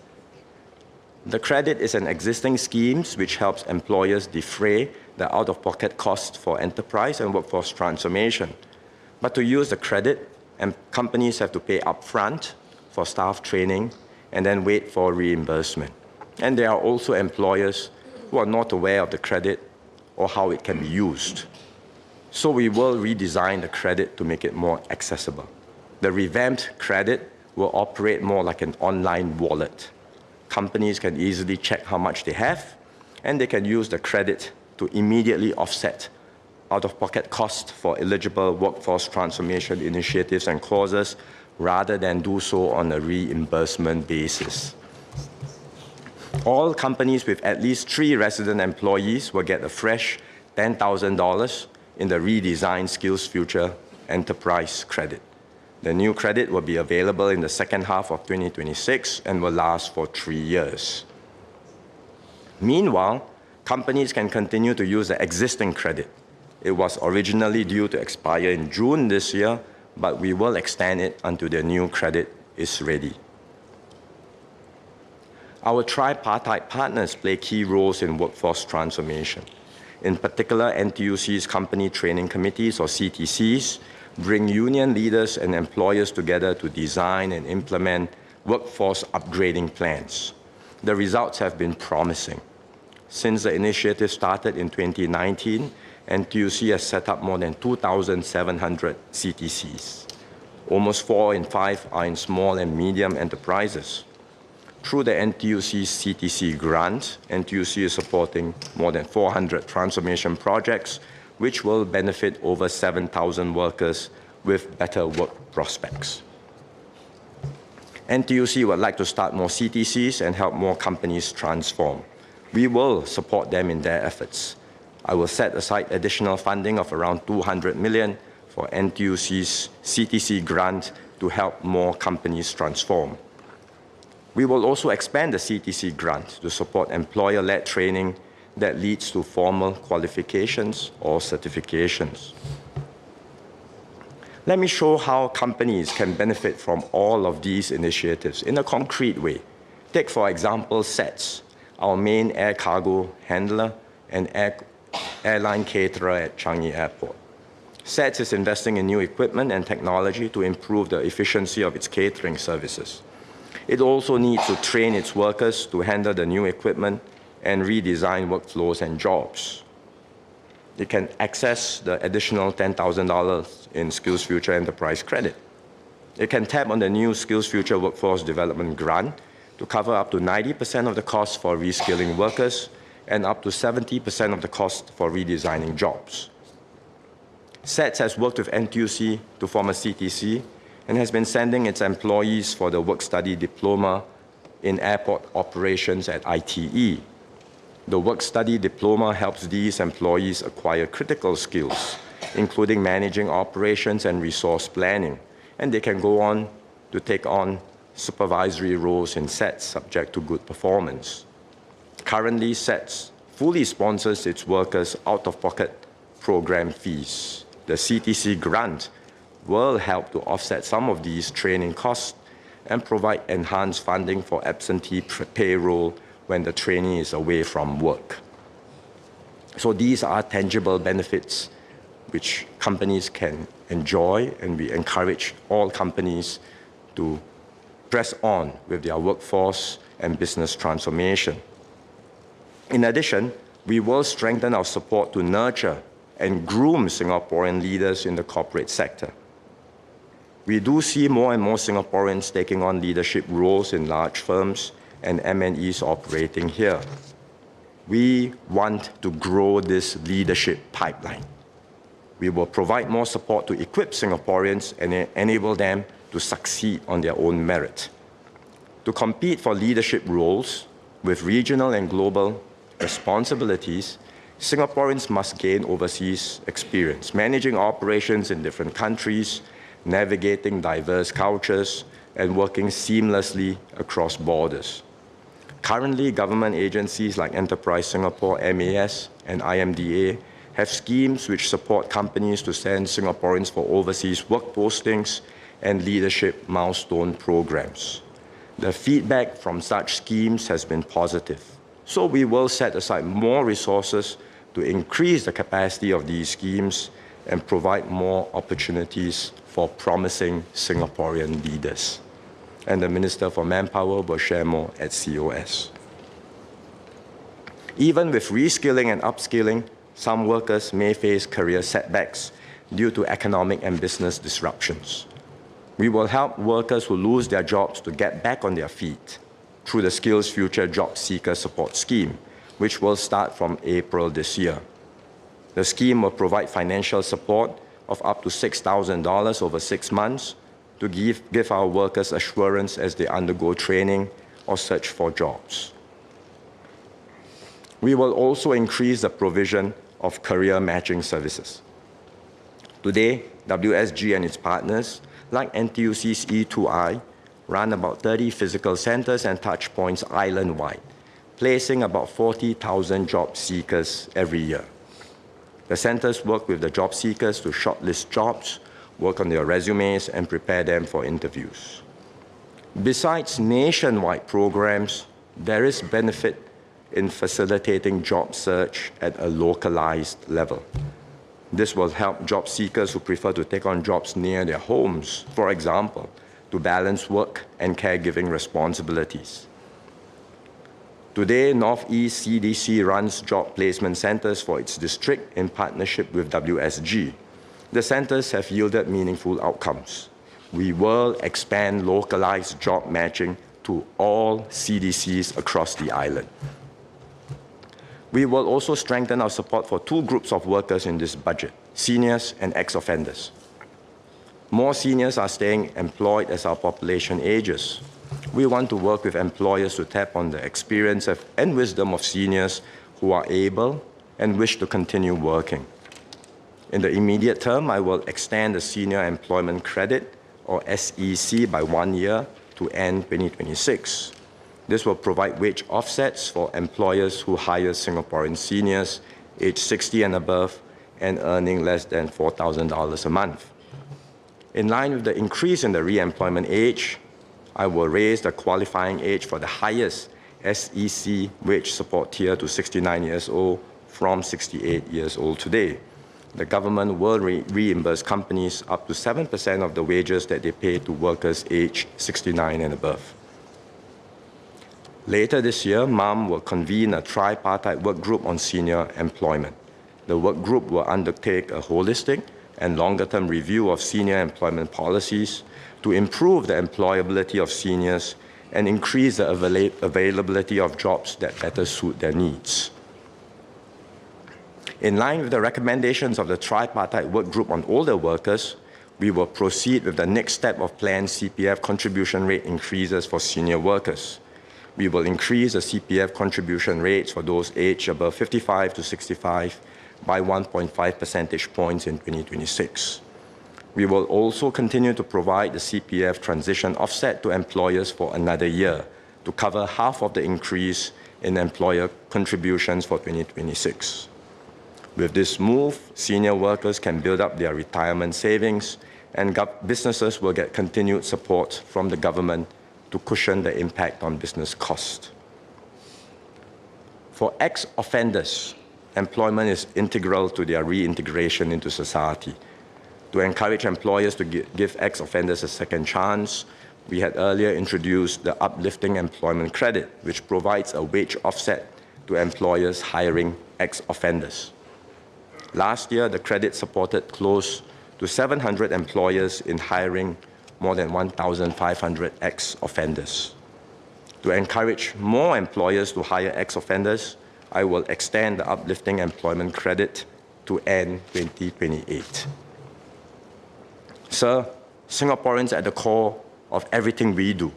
The credit is an existing scheme which helps employers defray the out-of-pocket costs for enterprise and workforce transformation. But to use the credit, companies have to pay upfront for staff training and then wait for reimbursement. And there are also employers who are not aware of the credit or how it can be used. So we will redesign the credit to make it more accessible. The revamped credit will operate more like an online wallet. Companies can easily check how much they have, and they can use the credit to immediately offset out-of-pocket costs for eligible workforce transformation initiatives and causes, rather than do so on a reimbursement basis. All companies with at least 3 resident employees will get a fresh $10,000 in the redesigned Skills Future Enterprise Credit. The new credit will be available in the second half of 2026 and will last for 3 years. Meanwhile, companies can continue to use the existing credit. It was originally due to expire in June this year, but we will extend it until the new credit is ready. Our tripartite partners play key roles in workforce transformation. In particular, NTUC's Company Training Committees, or CTCs, bring union leaders and employers together to design and implement workforce upgrading plans. The results have been promising. Since the initiative started in 2019, NTUC has set up more than 2,700 CTCs. Almost 4 in 5 are in small and medium enterprises. Through the NTUC CTC grant, NTUC is supporting more than 400 transformation projects, which will benefit over 7,000 workers with better work prospects. NTUC would like to start more CTCs and help more companies transform. We will support them in their efforts. I will set aside additional funding of around 200 million for NTUC's CTC grant to help more companies transform. We will also expand the CTC grant to support employer-led training that leads to formal qualifications or certifications. Let me show how companies can benefit from all of these initiatives in a concrete way. Take, for example, SETS, our main air cargo handler and airline caterer at Changi Airport. SETS is investing in new equipment and technology to improve the efficiency of its catering services. It also needs to train its workers to handle the new equipment and redesign workflows and jobs. It can access the additional $10,000 in SkillsFuture Enterprise Credit. It can tap on the new SkillsFuture Workforce Development Grant to cover up to 90% of the cost for reskilling workers and up to 70% of the cost for redesigning jobs. SETS has worked with NTUC to form a CTC and has been sending its employees for the work-study diploma in airport operations at ITE. The work-study diploma helps these employees acquire critical skills, including managing operations and resource planning, and they can go on to take on supervisory roles in SETS subject to good performance. Currently, SETS fully sponsors its workers' out-of-pocket program fees. The CTC grant will help to offset some of these training costs and provide enhanced funding for absentee payroll when the trainee is away from work. So these are tangible benefits which companies can enjoy, and we encourage all companies to press on with their workforce and business transformation. In addition, we will strengthen our support to nurture and groom Singaporean leaders in the corporate sector. We do see more and more Singaporeans taking on leadership roles in large firms and MNEs operating here. We want to grow this leadership pipeline. We will provide more support to equip Singaporeans and enable them to succeed on their own merit. To compete for leadership roles with regional and global responsibilities, Singaporeans must gain overseas experience, managing operations in different countries, navigating diverse cultures, and working seamlessly across borders. Currently, government agencies like Enterprise Singapore, MAS, and IMDA have schemes which support companies to send Singaporeans for overseas work postings and leadership milestone programs. The feedback from such schemes has been positive, so we will set aside more resources to increase the capacity of these schemes and provide more opportunities for promising Singaporean leaders. And the Minister for Manpower will share more at COS. Even with reskilling and upskilling, some workers may face career setbacks due to economic and business disruptions. We will help workers who lose their jobs to get back on their feet through the SkillsFuture Job Seeker Support Scheme, which will start from April this year. The scheme will provide financial support of up to $6,000 over 6 months to give our workers assurance as they undergo training or search for jobs. We will also increase the provision of career matching services. Today, WSG and its partners, like NTUC's E2I, run about 30 physical centers and touchpoints island-wide, placing about 40,000 job seekers every year. The centers work with the job seekers to shortlist jobs, work on their resumes, and prepare them for interviews. Besides nationwide programs, there is benefit in facilitating job search at a localized level. This will help job seekers who prefer to take on jobs near their homes, for example, to balance work and caregiving responsibilities. Today, Northeast CDC runs job placement centers for its district in partnership with WSG. The centers have yielded meaningful outcomes. We will expand localized job matching to all CDCs across the island. We will also strengthen our support for two groups of workers in this budget, seniors and ex-offenders. More seniors are staying employed as our population ages. We want to work with employers to tap on the experience and wisdom of seniors who are able and wish to continue working. In the immediate term, I will extend the Senior Employment Credit, or SEC, by 1 year to end 2026. This will provide wage offsets for employers who hire Singaporean seniors aged 60 and above and earning less than $4,000 a month. In line with the increase in the re-employment age, I will raise the qualifying age for the highest SEC wage support tier to 69 years old from 68 years old today. The government will reimburse companies up to 7% of the wages that they pay to workers aged 69 and above. Later this year, MUM will convene a tripartite work group on senior employment. The work group will undertake a holistic and longer-term review of senior employment policies to improve the employability of seniors and increase the availability of jobs that better suit their needs. In line with the recommendations of the tripartite work group on older workers, we will proceed with the next step of planned CPF contribution rate increases for senior workers. We will increase the CPF contribution rates for those aged above 55 to 65 by 1.5 percentage points in 2026. We will also continue to provide the CPF transition offset to employers for another year to cover half of the increase in employer contributions for 2026. With this move, senior workers can build up their retirement savings, and businesses will get continued support from the government to cushion the impact on business cost. For ex-offenders, employment is integral to their reintegration into society. To encourage employers to give ex-offenders a second chance, we had earlier introduced the Uplifting Employment Credit, which provides a wage offset to employers hiring ex-offenders. Last year, the credit supported close to 700 employers in hiring more than 1,500 ex-offenders. To encourage more employers to hire ex-offenders, I will extend the Uplifting Employment Credit to end 2028. Sir, Singaporeans are at the core of everything we do.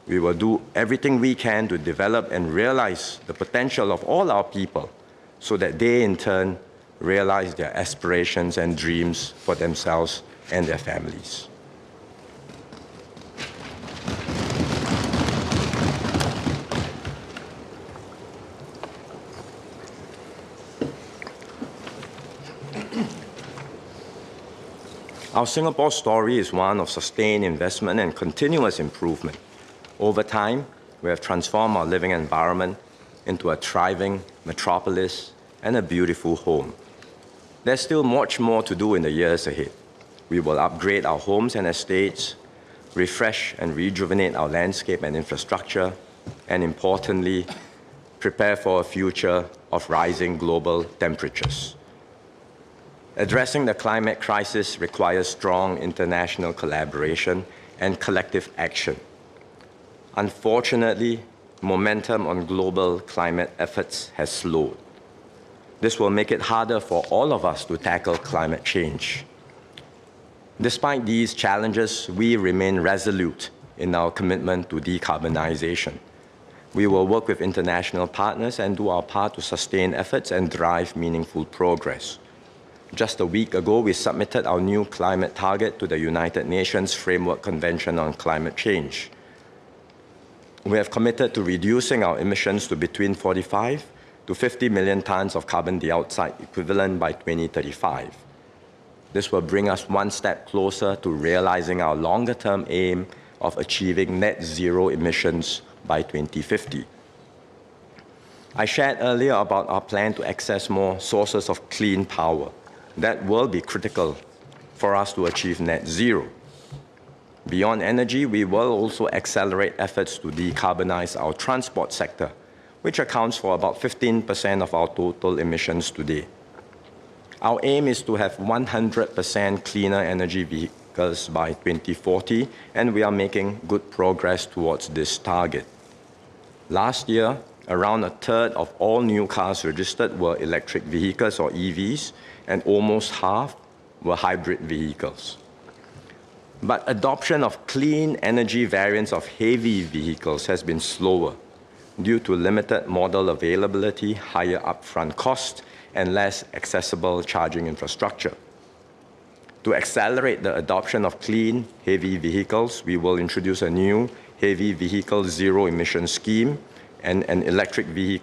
We will do everything we can to develop and realize the potential of all our people so that they, in turn, realize their aspirations and dreams for themselves and their families. Our Singapore story is one of sustained investment and continuous improvement. Over time, we have transformed our living environment into a thriving metropolis and a beautiful home. There's still much more to do in the years ahead. We will upgrade our homes and estates, refresh and rejuvenate our landscape and infrastructure, and importantly, prepare for a future of rising global temperatures. Addressing the climate crisis requires strong international collaboration and collective action. Unfortunately, momentum on global climate efforts has slowed. This will make it harder for all of us to tackle climate change. Despite these challenges, we remain resolute in our commitment to decarbonization. We will work with international partners and do our part to sustain efforts and drive meaningful progress. Just a week ago, we submitted our new climate target to the United Nations Framework Convention on Climate Change. We have committed to reducing our emissions to between 45 to 50 million tons of carbon dioxide equivalent by 2035. This will bring us one step closer to realizing our longer-term aim of achieving net zero emissions by 2050. I shared earlier about our plan to access more sources of clean power. That will be critical for us to achieve net zero. Beyond energy, we will also accelerate efforts to decarbonize our transport sector, which accounts for about 15% of our total emissions today. Our aim is to have 100% cleaner energy vehicles by 2040, and we are making good progress towards this target. Last year, around a third of all new cars registered were electric vehicles or EVs, and almost half were hybrid vehicles. But adoption of clean energy variants of heavy vehicles has been slower due to limited model availability, higher upfront cost, and less accessible charging infrastructure. To accelerate the adoption of clean, heavy vehicles, we will introduce a new heavy vehicle zero emission scheme and an electric heavy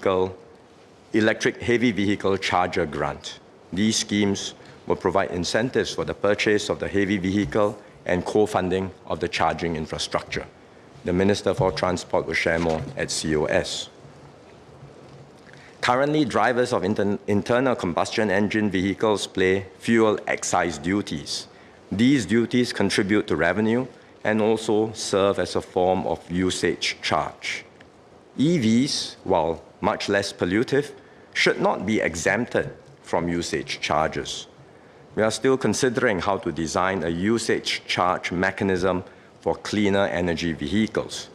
vehicle charger grant. These schemes will provide incentives for the purchase of the heavy vehicle and co-funding of the charging infrastructure. The Minister for Transport will share more at COS. Currently, drivers of internal combustion engine vehicles pay fuel excise duties. These duties contribute to revenue and also serve as a form of usage charge. EVs, while much less pollutive, should not be exempted from usage charges. We are still considering how to design a usage charge mechanism for cleaner energy vehicles.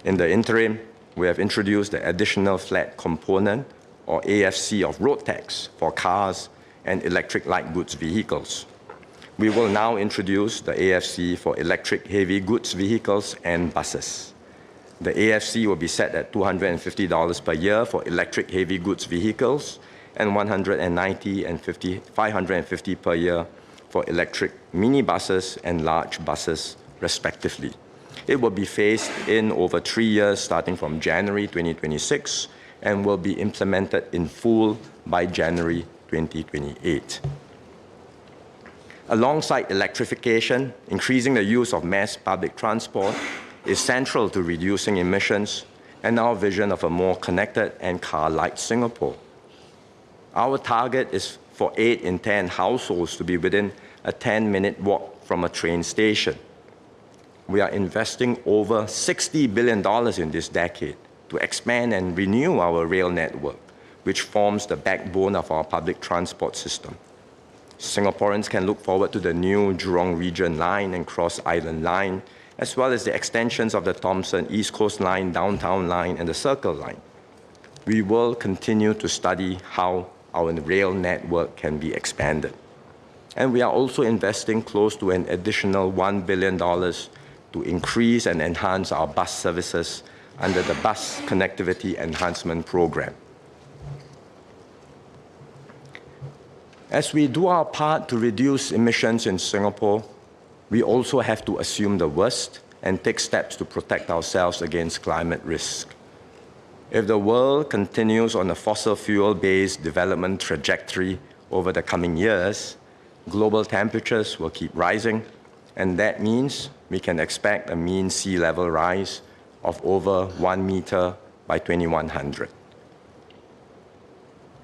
In the interim, we have introduced the additional flat component, or AFC, of road tax for cars and electric light goods vehicles. We will now introduce the AFC for electric heavy goods vehicles and buses. The AFC will be set at $250 per year for electric heavy goods vehicles and $190 and $550 per year for electric minibuses and large buses, respectively. It will be phased in over 3 years, starting from January 2026, and will be implemented in full by January 2028. Alongside electrification, increasing the use of mass public transport is central to reducing emissions and our vision of a more connected and car-light Singapore. Our target is for 8 in 10 households to be within a 10-minute walk from a train station. We are investing over $60 billion in this decade to expand and renew our rail network, which forms the backbone of our public transport system. Singaporeans can look forward to the new Jurong Region Line and Cross Island Line, as well as the extensions of the Thomson East Coast Line, Downtown Line, and the Circle Line. We will continue to study how our rail network can be expanded. And we are also investing close to an additional $1 billion to increase and enhance our bus services under the Bus Connectivity Enhancement Program. As we do our part to reduce emissions in Singapore, we also have to assume the worst and take steps to protect ourselves against climate risk. If the world continues on a fossil fuel-based development trajectory over the coming years, global temperatures will keep rising, and that means we can expect a mean sea level rise of over 1 meter by 2100.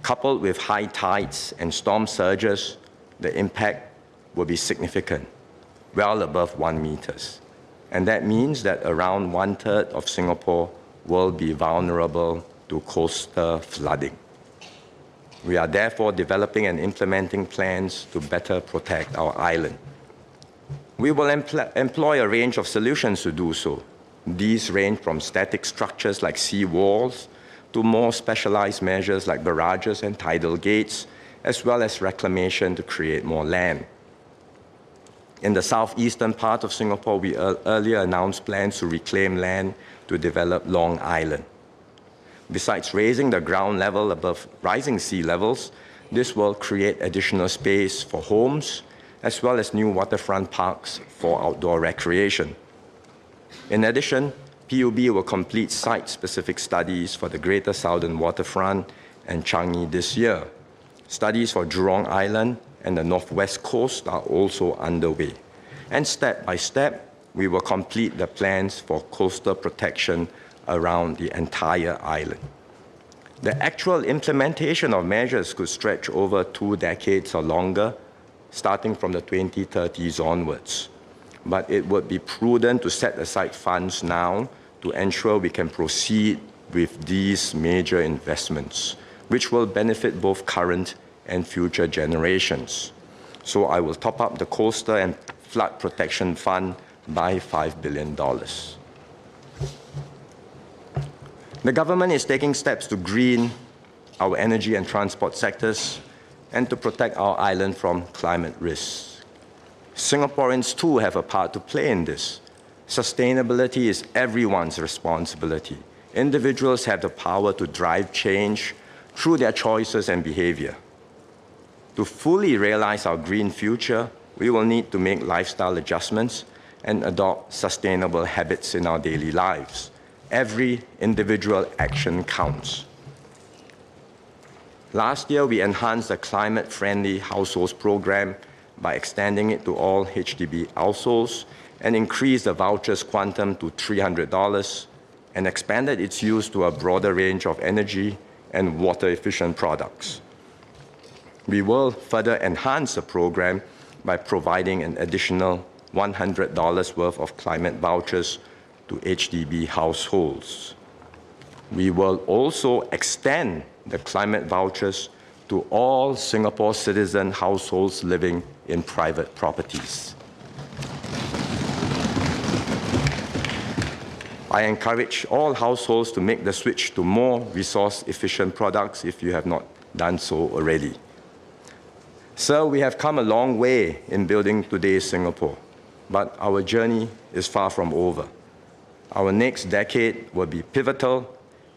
Coupled with high tides and storm surges, the impact will be significant, well above 1 meter. And that means that around 1/3 of Singapore will be vulnerable to coastal flooding. We are therefore developing and implementing plans to better protect our island. We will employ a range of solutions to do so. These range from static structures like sea walls to more specialized measures like barrages and tidal gates, as well as reclamation to create more land. In the southeastern part of Singapore, we earlier announced plans to reclaim land to develop Long Island. Besides raising the ground level above rising sea levels, this will create additional space for homes, as well as new waterfront parks for outdoor recreation. In addition, PUB will complete site-specific studies for the Greater Southern Waterfront and Changi this year. Studies for Jurong Island and the Northwest Coast are also underway. And step by step, we will complete the plans for coastal protection around the entire island. The actual implementation of measures could stretch over 2 decades or longer, starting from the 2030s onwards. But it would be prudent to set aside funds now to ensure we can proceed with these major investments, which will benefit both current and future generations. So I will top up the Coastal and Flood Protection Fund by $5 billion. The government is taking steps to green our energy and transport sectors and to protect our island from climate risks. Singaporeans too have a part to play in this. Sustainability is everyone's responsibility. Individuals have the power to drive change through their choices and behavior. To fully realize our green future, we will need to make lifestyle adjustments and adopt sustainable habits in our daily lives. Every individual action counts. Last year, we enhanced the climate-friendly households program by extending it to all HDB households and increased the voucher's quantum to $300 and expanded its use to a broader range of energy and water-efficient products. We will further enhance the program by providing an additional $100 worth of climate vouchers to HDB households. We will also extend the climate vouchers to all Singapore citizen households living in private properties. I encourage all households to make the switch to more resource-efficient products if you have not done so already. Sir, we have come a long way in building today's Singapore, but our journey is far from over. Our next decade will be pivotal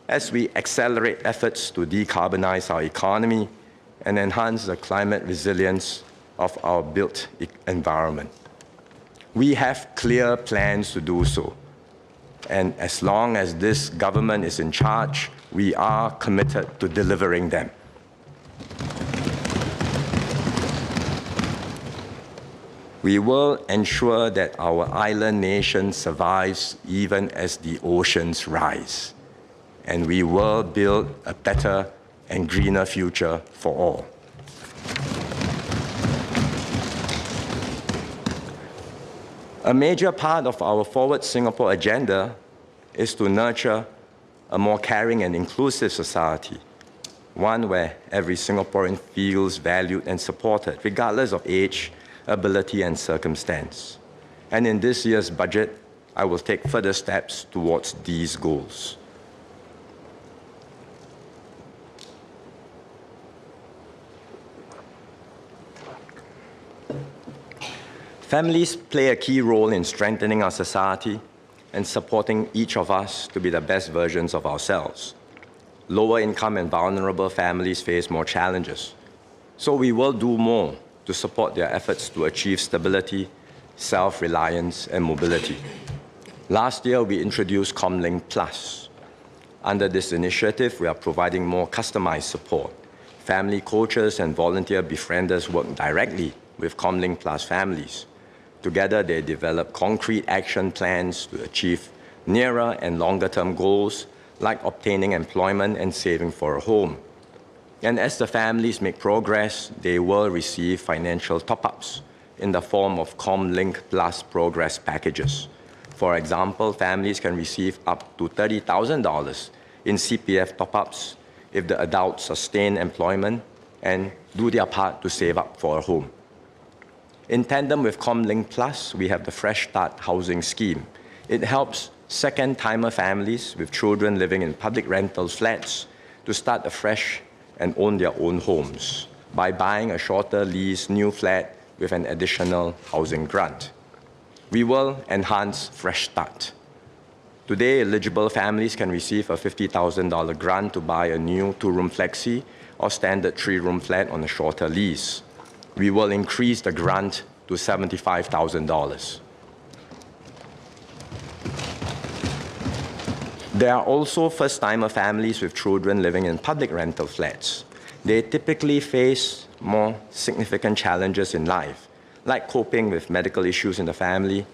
as we accelerate efforts to decarbonize our economy and enhance the climate resilience of our built environment. We have clear plans to do so, and as long as this government is in charge, we are committed to delivering them. We will ensure that our island nation survives even as the oceans rise. And we will build a better and greener future for all. A major part of our Forward Singapore agenda is to nurture a more caring and inclusive society, one where every Singaporean feels valued and supported, regardless of age, ability, and circumstance. And in this year's budget, I will take further steps towards these goals. Families play a key role in strengthening our society and supporting each of us to be the best versions of ourselves. Lower income and vulnerable families face more challenges, so we will do more to support their efforts to achieve stability, self-reliance, and mobility. Last year, we introduced Comlink Plus. Under this initiative, we are providing more customized support. Family coaches and volunteer befrienders work directly with Comlink Plus families. Together, they develop concrete action plans to achieve nearer and longer-term goals like obtaining employment and saving for a home. And as the families make progress, they will receive financial top-ups in the form of Comlink Plus progress packages. For example, families can receive up to $30,000 in CPF top-ups if the adults sustain employment and do their part to save up for a home. In tandem with Comlink Plus, we have the Fresh Start housing scheme. It helps second-timer families with children living in public rental flats to start afresh and own their own homes by buying a shorter lease new flat with an additional housing grant. We will enhance Fresh Start. Today, eligible families can receive a $50,000 grant to buy a new 2-room flexi or standard 3-room flat on a shorter lease. We will increase the grant to $75,000. There are also first-timer families with children living in public rental flats. They typically face more significant challenges in life, like coping with medical issues in the family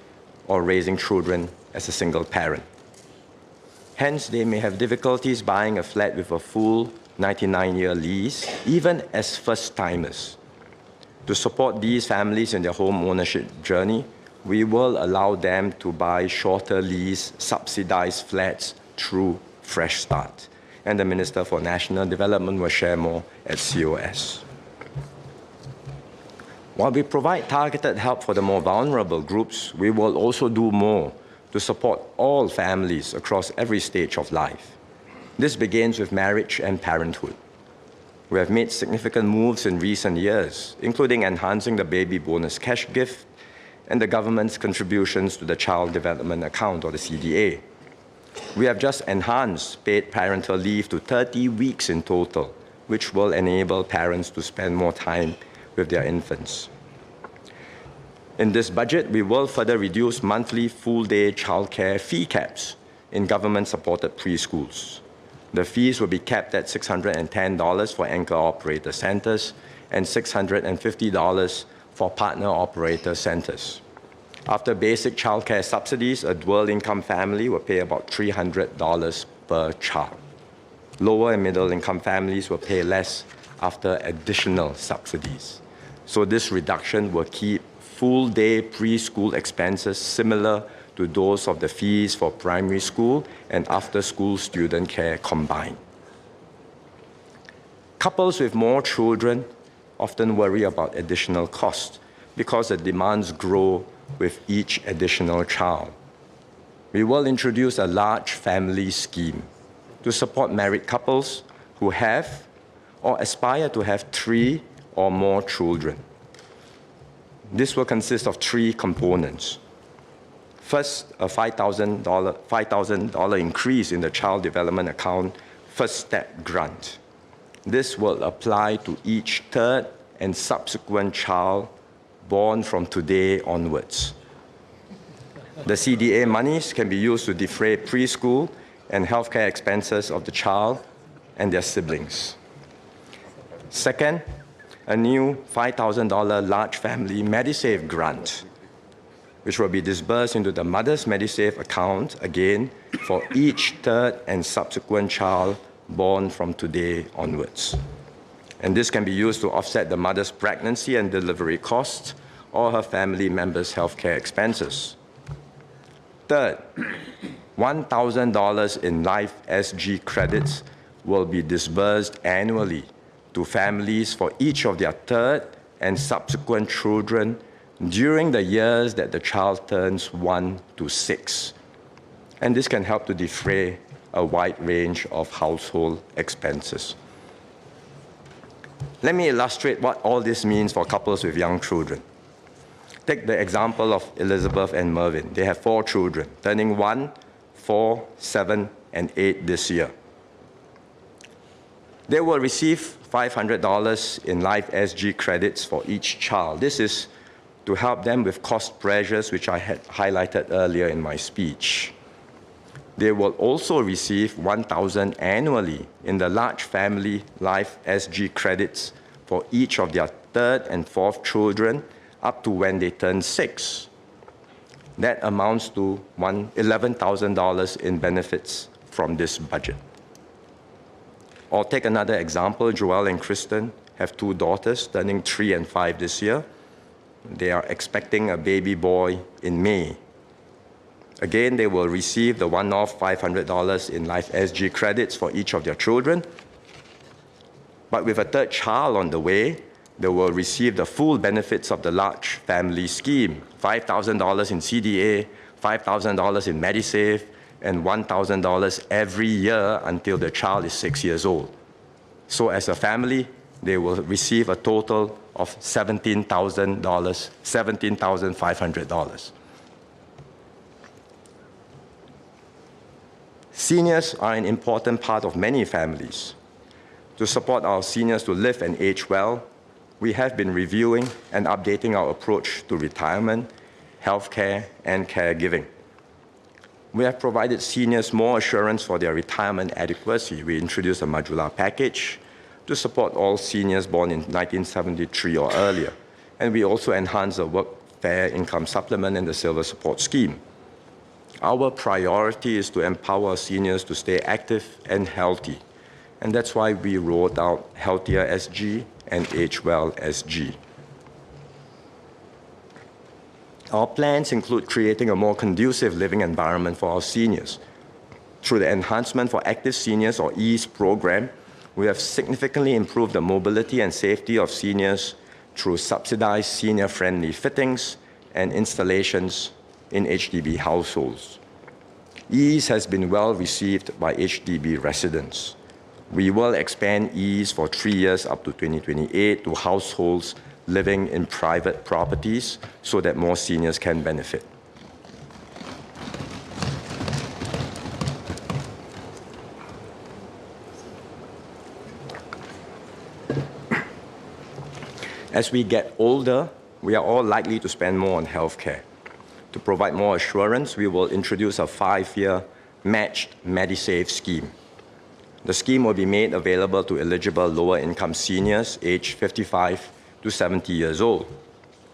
or raising children as a single parent. Hence, they may have difficulties buying a flat with a full 99-year lease, even as first-timers. To support these families in their home ownership journey, we will allow them to buy shorter lease, subsidized flats through Fresh Start. And the Minister for National Development will share more at COS. While we provide targeted help for the more vulnerable groups, we will also do more to support all families across every stage of life. This begins with marriage and parenthood. We have made significant moves in recent years, including enhancing the baby bonus cash gift and the government's contributions to the Child Development Account, or the CDA. We have just enhanced paid parental leave to 30 weeks in total, which will enable parents to spend more time with their infants. In this budget, we will further reduce monthly full-day childcare fee caps in government-supported preschools. The fees will be capped at $610 for anchor operator centers and $650 for partner operator centers. After basic childcare subsidies, a dual-income family will pay about $300 per child. Lower and middle-income families will pay less after additional subsidies. So this reduction will keep full-day preschool expenses similar to those of the fees for primary school and after-school student care combined. Couples with more children often worry about additional costs because the demands grow with each additional child. We will introduce a large family scheme to support married couples who have or aspire to have 3 or more children. This will consist of 3 components. First, a $5,000 increase in the Child Development Account First Step Grant. This will apply to each third and subsequent child born from today onwards. The CDA monies can be used to defray preschool and healthcare expenses of the child and their siblings. Second, a new $5,000 large family MediSave grant, which will be disbursed into the mother's MediSave account again for each third and subsequent child born from today onwards. And this can be used to offset the mother's pregnancy and delivery costs or her family members' healthcare expenses. Third, $1,000 in Life SG credits will be disbursed annually to families for each of their third and subsequent children during the years that the child turns 1 to 6. And this can help to defray a wide range of household expenses. Let me illustrate what all this means for couples with young children. Take the example of Elizabeth and Mervyn. They have 4 children, turning 1, 4, 7, and 8 this year. They will receive $500 in Life SG credits for each child. This is to help them with cost pressures, which I had highlighted earlier in my speech. They will also receive $1,000 annually in the large family Life SG credits for each of their third and fourth children up to when they turn 6. That amounts to $11,000 in benefits from this budget. Or take another example, Joelle and Kristen have 2 daughters turning 3 and 5 this year. They are expecting a baby boy in May. Again, they will receive the one-off $500 in Life SG credits for each of their children. But with a third child on the way, they will receive the full benefits of the large family scheme, $5,000 in CDA, $5,000 in MediSave, and $1,000 every year until the child is 6 years old. So as a family, they will receive a total of $17,500. Seniors are an important part of many families. To support our seniors to live and age well, we have been reviewing and updating our approach to retirement, healthcare, and caregiving. We have provided seniors more assurance for their retirement adequacy. We introduced a modular package to support all seniors born in 1973 or earlier. And we also enhanced the Workfare Income Supplement and the Silver Support Scheme. Our priority is to empower seniors to stay active and healthy. And that's why we rolled out Healthier SG and Age Well SG. Our plans include creating a more conducive living environment for our seniors. Through the Enhancement for Active Seniors, or EASE program, we have significantly improved the mobility and safety of seniors through subsidized senior-friendly fittings and installations in HDB households. EASE has been well received by HDB residents. We will expand EASE for 3 years up to 2028 to households living in private properties so that more seniors can benefit. As we get older, we are all likely to spend more on healthcare. To provide more assurance, we will introduce a 5-year matched Medisave scheme. The scheme will be made available to eligible lower-income seniors aged 55 to 70 years old.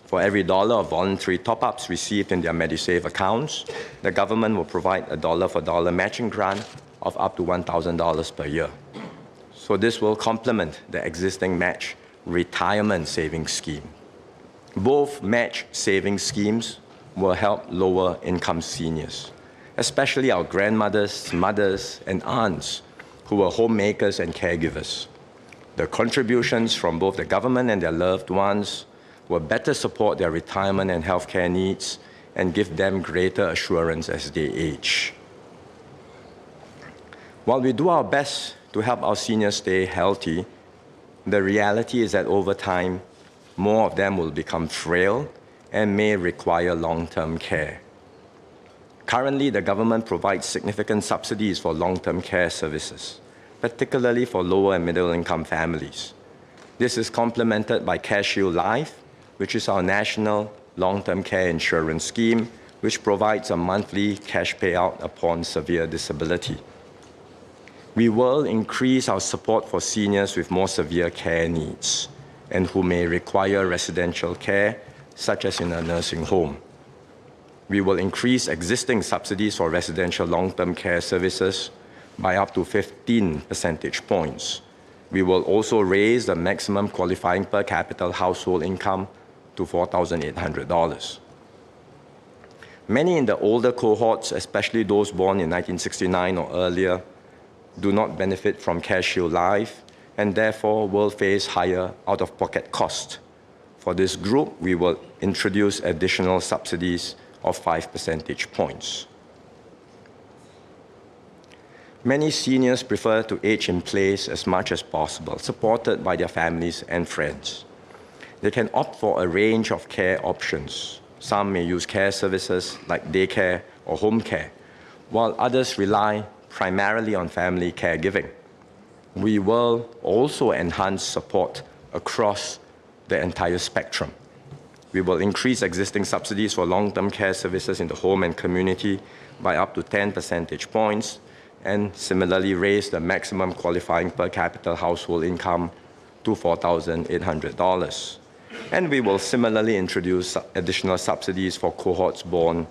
For every dollar of voluntary top-ups received in their Medisave accounts, the government will provide a dollar-for-dollar matching grant of up to $1,000 per year. So this will complement the existing match retirement savings scheme. Both match savings schemes will help lower-income seniors, especially our grandmothers, mothers, and aunts who were homemakers and caregivers. The contributions from both the government and their loved ones will better support their retirement and healthcare needs and give them greater assurance as they age. While we do our best to help our seniors stay healthy, the reality is that over time, more of them will become frail and may require long-term care. Currently, the government provides significant subsidies for long-term care services, particularly for lower and middle-income families. This is complemented by CareShield Life, which is our national long-term care insurance scheme, which provides a monthly cash payout upon severe disability. We will increase our support for seniors with more severe care needs and who may require residential care, such as in a nursing home. We will increase existing subsidies for residential long-term care services by up to 15 percentage points. We will also raise the maximum qualifying per capita household income to $4,800. Many in the older cohorts, especially those born in 1969 or earlier, do not benefit from CareShield Life and therefore will face higher out-of-pocket costs. For this group, we will introduce additional subsidies of 5 percentage points. Many seniors prefer to age in place as much as possible, supported by their families and friends. They can opt for a range of care options. Some may use care services like daycare or home care, while others rely primarily on family caregiving. We will also enhance support across the entire spectrum. We will increase existing subsidies for long-term care services in the home and community by up to 10 percentage points, and similarly raise the maximum qualifying per capita household income to $4,800. And we will similarly introduce additional subsidies for cohorts born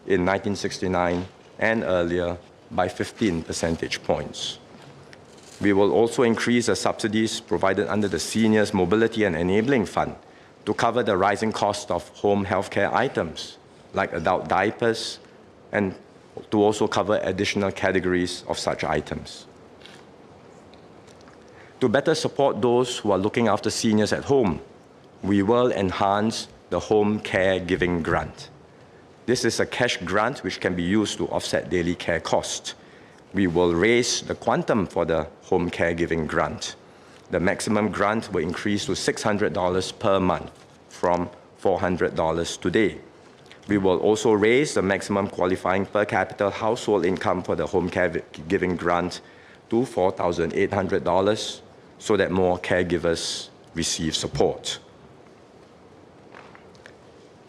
in 1969 and earlier by 15 percentage points. We will also increase the subsidies provided under the Seniors Mobility and Enabling Fund to cover the rising cost of home healthcare items like adult diapers and to also cover additional categories of such items. To better support those who are looking after seniors at home, we will enhance the Home Caregiving Grant. This is a cash grant which can be used to offset daily care costs. We will raise the quantum for the Home Caregiving Grant. The maximum grant will increase to $600 per month from $400 today. We will also raise the maximum qualifying per capita household income for the Home Caregiving Grant to $4,800 so that more caregivers receive support.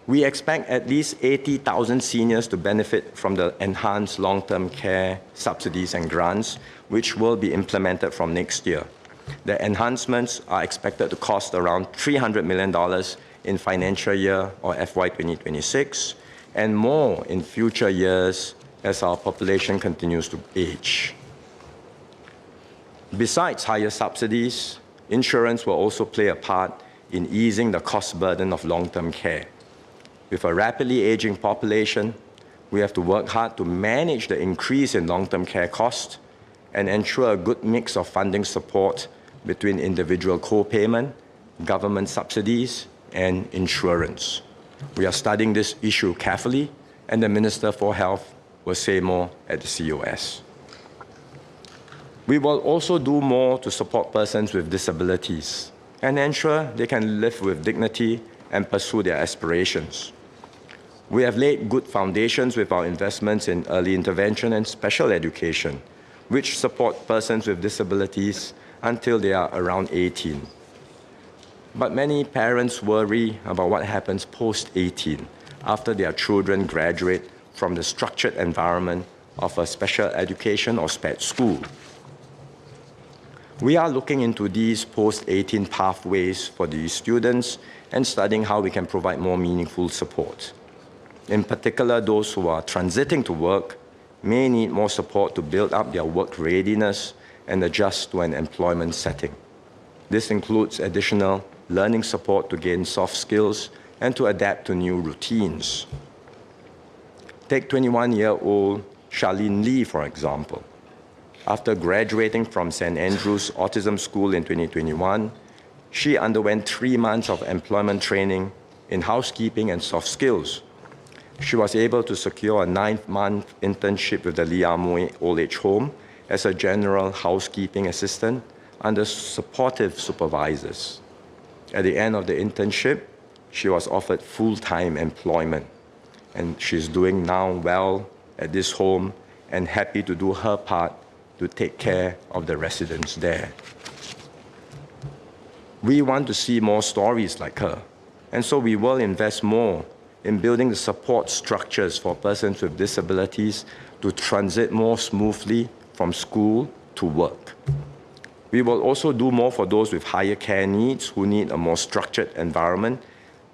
We expect at least 80,000 seniors to benefit from the enhanced long-term care subsidies and grants, which will be implemented from next year. The enhancements are expected to cost around $300 million in financial year or FY 2026, and more in future years as our population continues to age. Besides higher subsidies, insurance will also play a part in easing the cost burden of long-term care. With a rapidly aging population, we have to work hard to manage the increase in long-term care costs and ensure a good mix of funding support between individual co-payment, government subsidies, and insurance. We are studying this issue carefully, and the Minister for Health will say more at the COS. We will also do more to support persons with disabilities and ensure they can live with dignity and pursue their aspirations. We have laid good foundations with our investments in early intervention and special education, which support persons with disabilities until they are around 18. But many parents worry about what happens post-18, after their children graduate from the structured environment of a special education or SPED school. We are looking into these post-18 pathways for these students and studying how we can provide more meaningful support. In particular, those who are transiting to work may need more support to build up their work readiness and adjust to an employment setting. This includes additional learning support to gain soft skills and to adapt to new routines. Take 21-year-old Charlene Lee, for example. After graduating from St. Andrew's Autism School in 2021, she underwent 3 months of employment training in housekeeping and soft skills. She was able to secure a 9-month internship with the Liamoy Old Age Home as a general housekeeping assistant under supportive supervisors. At the end of the internship, she was offered full-time employment, and she's doing now well at this home and happy to do her part to take care of the residents there. We want to see more stories like her, and so we will invest more in building the support structures for persons with disabilities to transit more smoothly from school to work. We will also do more for those with higher care needs who need a more structured environment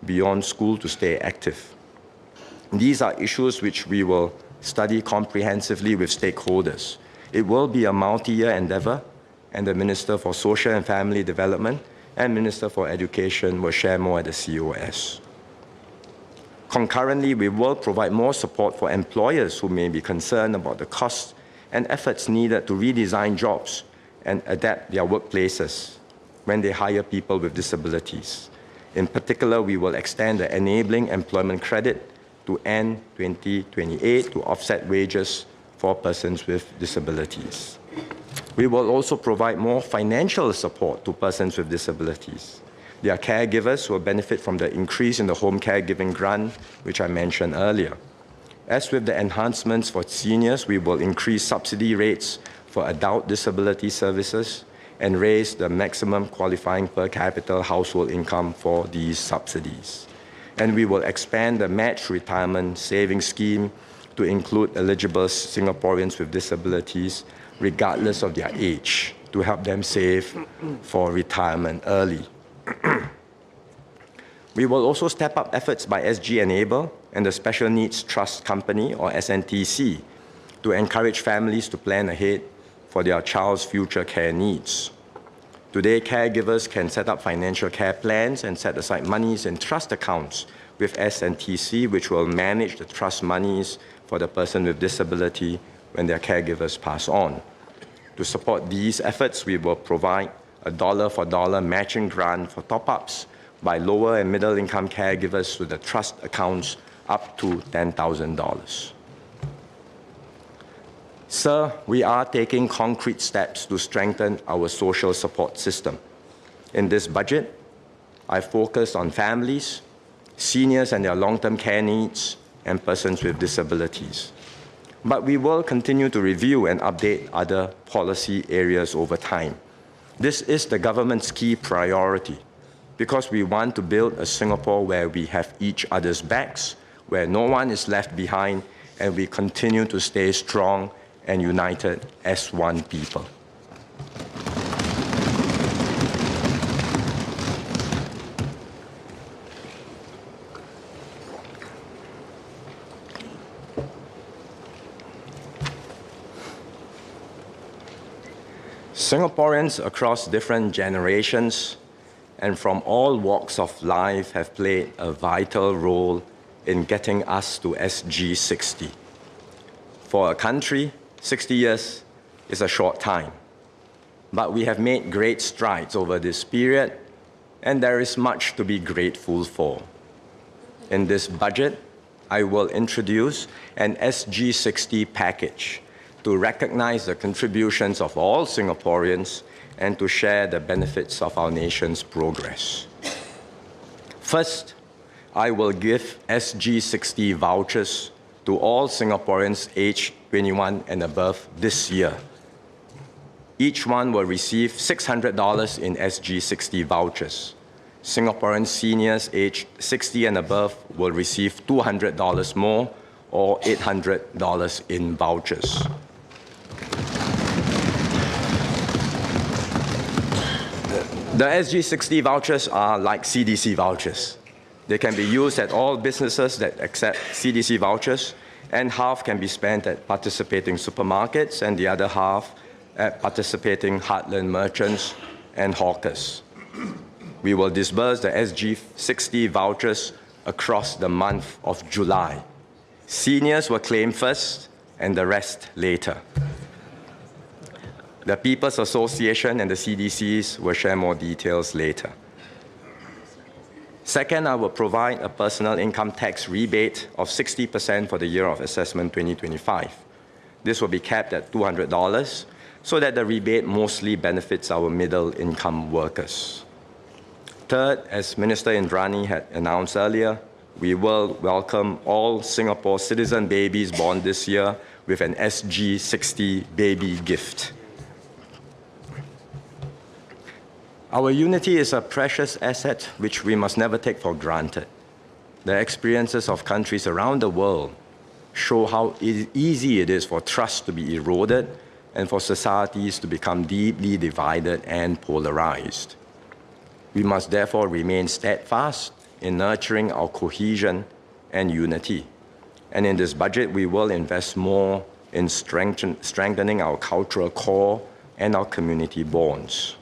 beyond school to stay active. These are issues which we will study comprehensively with stakeholders. It will be a multi-year endeavor, and the Minister for Social and Family Development and Minister for Education will share more at the COS. Concurrently, we will provide more support for employers who may be concerned about the costs and efforts needed to redesign jobs and adapt their workplaces when they hire people with disabilities. In particular, we will extend the Enabling Employment Credit to end 2028 to offset wages for persons with disabilities. We will also provide more financial support to persons with disabilities. Their caregivers will benefit from the increase in the home caregiving grant, which I mentioned earlier. As with the enhancements for seniors, we will increase subsidy rates for adult disability services and raise the maximum qualifying per capita household income for these subsidies. And we will expand the matched retirement savings scheme to include eligible Singaporeans with disabilities, regardless of their age, to help them save for retirement early. We will also step up efforts by SG Enable and the Special Needs Trust Company, or SNTC, to encourage families to plan ahead for their child's future care needs. Today, caregivers can set up financial care plans and set aside monies in trust accounts with SNTC, which will manage the trust monies for the person with disability when their caregivers pass on. To support these efforts, we will provide a dollar-for-dollar matching grant for top-ups by lower and middle-income caregivers to the trust accounts up to $10,000. Sir, we are taking concrete steps to strengthen our social support system. In this budget, I focused on families, seniors and their long-term care needs, and persons with disabilities. But we will continue to review and update other policy areas over time. This is the government's key priority because we want to build a Singapore where we have each other's backs, where no one is left behind, and we continue to stay strong and united as one people. Singaporeans across different generations and from all walks of life have played a vital role in getting us to SG 60. For a country, 60 years is a short time, but we have made great strides over this period, and there is much to be grateful for. In this budget, I will introduce an SG 60 package to recognize the contributions of all Singaporeans and to share the benefits of our nation's progress. First, I will give SG 60 vouchers to all Singaporeans aged 21 and above this year. Each one will receive $600 in SG 60 vouchers. Singaporean seniors aged 60 and above will receive $200 more or $800 in vouchers. The SG60 vouchers are like CDC vouchers. They can be used at all businesses that accept CDC vouchers, and half can be spent at participating supermarkets and the other half at participating heartland merchants and hawkers. We will disburse the SG60 vouchers across the month of July. Seniors will claim first and the rest later. The People's Association and the CDCs will share more details later. Second, I will provide a personal income tax rebate of 60% for the year of assessment 2025. This will be capped at $200 so that the rebate mostly benefits our middle-income workers. Third, as Minister Indrani had announced earlier, we will welcome all Singapore citizen babies born this year with an SG60 baby gift. Our unity is a precious asset which we must never take for granted. The experiences of countries around the world show how easy it is for trust to be eroded and for societies to become deeply divided and polarized. We must therefore remain steadfast in nurturing our cohesion and unity. And in this budget, we will invest more in strengthening our cultural core and our community bonds.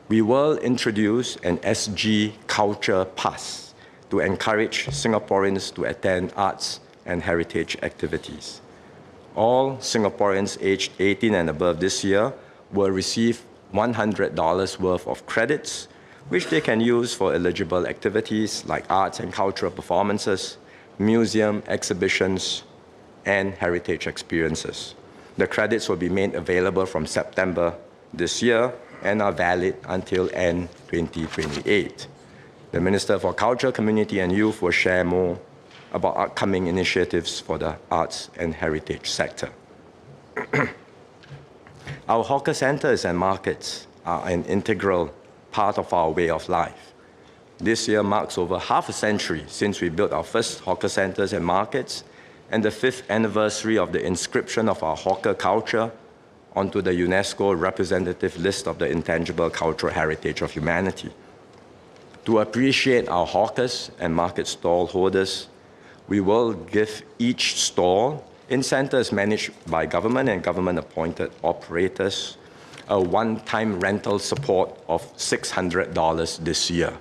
We will introduce an SG Culture Pass to encourage Singaporeans to attend arts and heritage activities. All Singaporeans aged 18 and above this year will receive $100 worth of credits, which they can use for eligible activities like arts and cultural performances, museum exhibitions, and heritage experiences. The credits will be made available from September this year and are valid until end 2028. The Minister for Culture, Community and Youth will share more about upcoming initiatives for the arts and heritage sector. Our hawker centers and markets are an integral part of our way of life. This year marks over half a century since we built our first hawker centers and markets, and the 5th anniversary of the inscription of our hawker culture onto the UNESCO representative list of the intangible cultural heritage of humanity. To appreciate our hawkers and market stall holders, we will give each stall in centers managed by government and government-appointed operators a one-time rental support of $600 this year.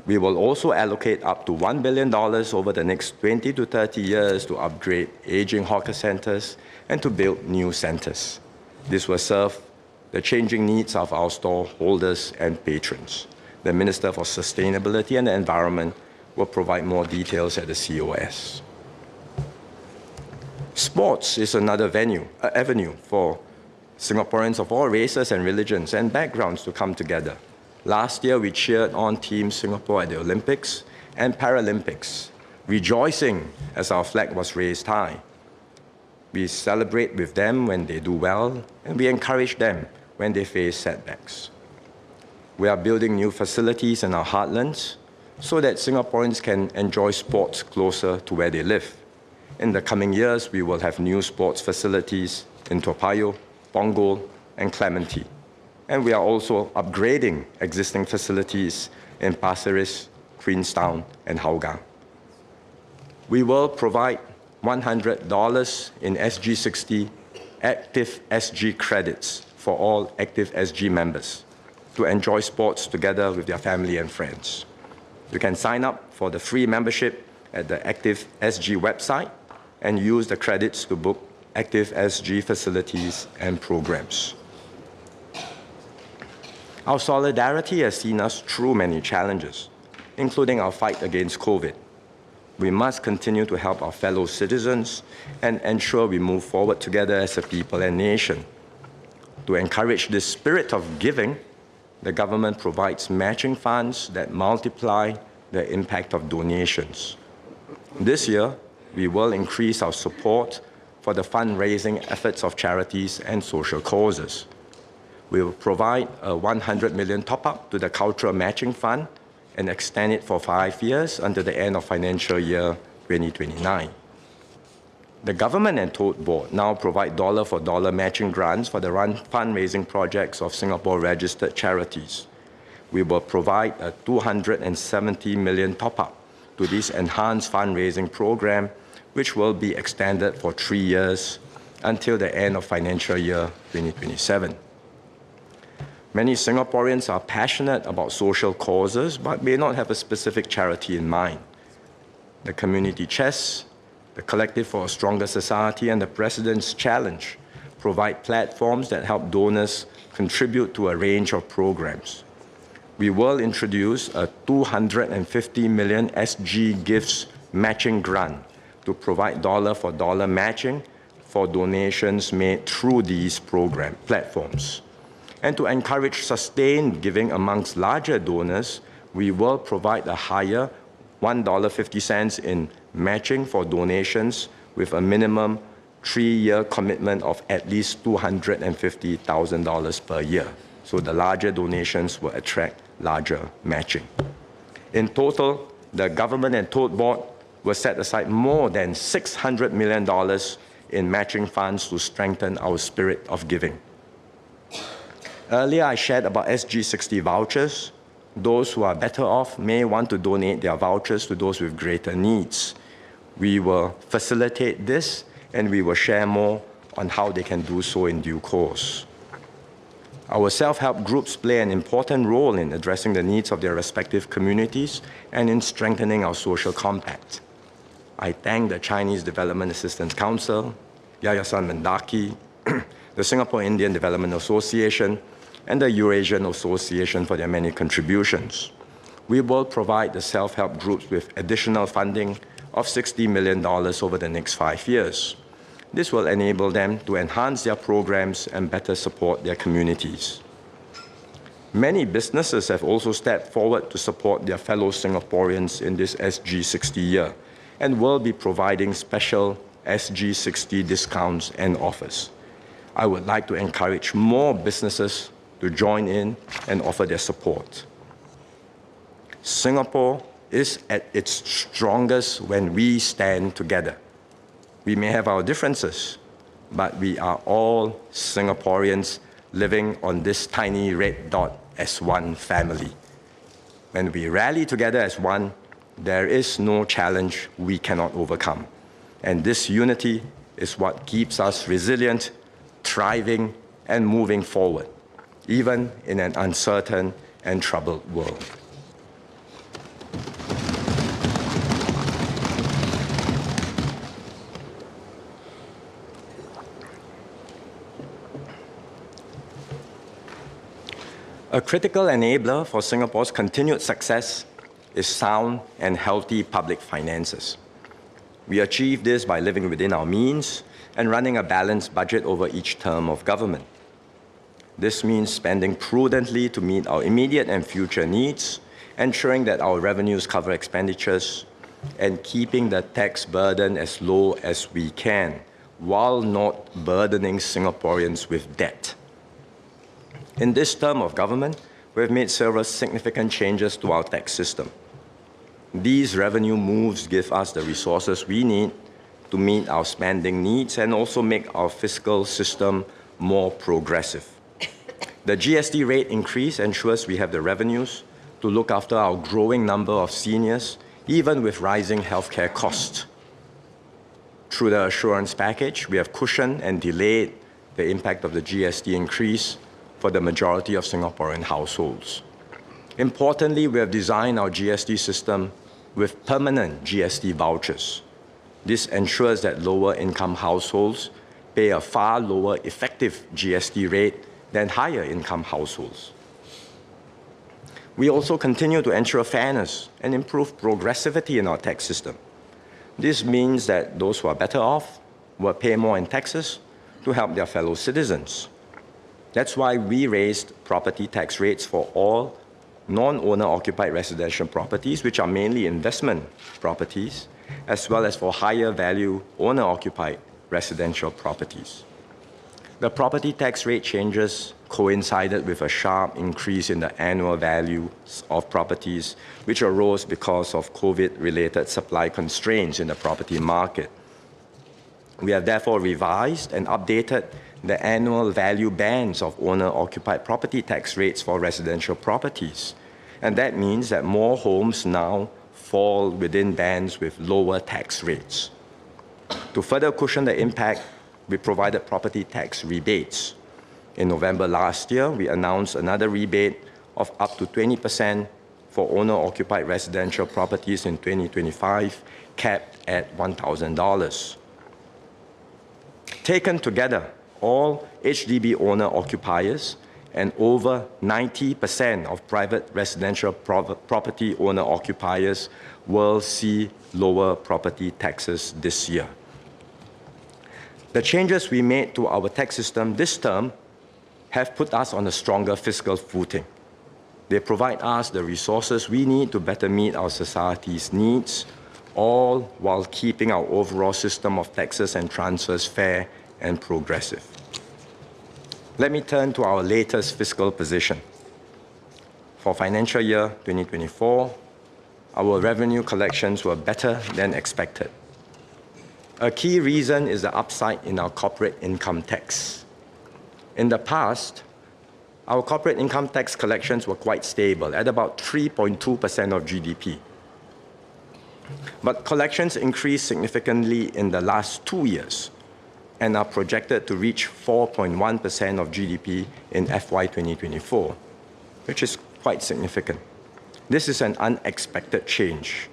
We will also allocate up to $1 billion over the next 20 to 30 years to upgrade aging hawker centers and to build new centers. This will serve the changing needs of our stall holders and patrons. The Minister for Sustainability and the Environment will provide more details at the COS. Sports is another avenue for Singaporeans of all races and religions and backgrounds to come together. Last year, we cheered on Team Singapore at the Olympics and Paralympics, rejoicing as our flag was raised high. We celebrate with them when they do well, and we encourage them when they face setbacks. We are building new facilities in our heartlands so that Singaporeans can enjoy sports closer to where they live. In the coming years, we will have new sports facilities in Toa Payoh, Punggol, and Clementi. And we are also upgrading existing facilities in Pasir Ris, Queenstown, and Hougang. We will provide $100 in SG60 active SG credits for all active SG members to enjoy sports together with their family and friends. You can sign up for the free membership at the Active SG website and use the credits to book Active SG facilities and programs. Our solidarity has seen us through many challenges, including our fight against COVID. We must continue to help our fellow citizens and ensure we move forward together as a people and nation. To encourage this spirit of giving, the government provides matching funds that multiply the impact of donations. This year, we will increase our support for the fundraising efforts of charities and social causes. We will provide a 100 million top-up to the Cultural Matching Fund and extend it for 5 years until the end of financial year 2029. The Government and Tote Board now provide dollar-for-dollar matching grants for the fundraising projects of Singapore-registered charities. We will provide a 270 million top-up to this enhanced fundraising program, which will be extended for 3 years until the end of financial year 2027. Many Singaporeans are passionate about social causes but may not have a specific charity in mind. The Community Chest, the Collective for a Stronger Society, and the President's Challenge provide platforms that help donors contribute to a range of programs. We will introduce a 250 million SG Gifts matching grant to provide dollar-for-dollar matching for donations made through these platforms. And to encourage sustained giving amongst larger donors, we will provide a higher $1.50 in matching for donations with a minimum 3-year commitment of at least $250,000 per year. So the larger donations will attract larger matching. In total, the Government and Tote Board will set aside more than $600 million in matching funds to strengthen our spirit of giving. Earlier, I shared about SG60 vouchers. Those who are better off may want to donate their vouchers to those with greater needs. We will facilitate this, and we will share more on how they can do so in due course. Our self-help groups play an important role in addressing the needs of their respective communities and in strengthening our social compact. I thank the Chinese Development Assistance Council, Yayasan Mendaki, the Singapore Indian Development Association, and the Eurasian Association for their many contributions. We will provide the self-help groups with additional funding of $60 million over the next 5 years. This will enable them to enhance their programs and better support their communities. Many businesses have also stepped forward to support their fellow Singaporeans in this SG60 year and will be providing special SG60 discounts and offers. I would like to encourage more businesses to join in and offer their support. Singapore is at its strongest when we stand together. We may have our differences, but we are all Singaporeans living on this tiny red dot as one family. When we rally together as one, there is no challenge we cannot overcome. And this unity is what keeps us resilient, thriving, and moving forward, even in an uncertain and troubled world. A critical enabler for Singapore's continued success is sound and healthy public finances. We achieve this by living within our means and running a balanced budget over each term of government. This means spending prudently to meet our immediate and future needs, ensuring that our revenues cover expenditures, and keeping the tax burden as low as we can, while not burdening Singaporeans with debt. In this term of government, we have made several significant changes to our tax system. These revenue moves give us the resources we need to meet our spending needs and also make our fiscal system more progressive. The GST rate increase ensures we have the revenues to look after our growing number of seniors, even with rising healthcare costs. Through the assurance package, we have cushioned and delayed the impact of the GST increase for the majority of Singaporean households. Importantly, we have designed our GST system with permanent GST vouchers. This ensures that lower-income households pay a far lower effective GST rate than higher-income households. We also continue to ensure fairness and improve progressivity in our tax system. This means that those who are better off will pay more in taxes to help their fellow citizens. That's why we raised property tax rates for all non-owner-occupied residential properties, which are mainly investment properties, as well as for higher-value owner-occupied residential properties. The property tax rate changes coincided with a sharp increase in the annual values of properties, which arose because of COVID-related supply constraints in the property market. We have therefore revised and updated the annual value bands of owner-occupied property tax rates for residential properties. And that means that more homes now fall within bands with lower tax rates. To further cushion the impact, we provided property tax rebates. In November last year, we announced another rebate of up to 20% for owner-occupied residential properties in 2025, capped at $1,000. Taken together, all HDB owner-occupiers and over 90% of private residential property owner-occupiers will see lower property taxes this year. The changes we made to our tax system this term have put us on a stronger fiscal footing. They provide us the resources we need to better meet our society's needs, all while keeping our overall system of taxes and transfers fair and progressive. Let me turn to our latest fiscal position. For financial year 2024, our revenue collections were better than expected. A key reason is the upside in our corporate income tax. In the past, our corporate income tax collections were quite stable at about 3.2% of GDP. But collections increased significantly in the last 2 years and are projected to reach 4.1% of GDP in FY 2024, which is quite significant. This is an unexpected change.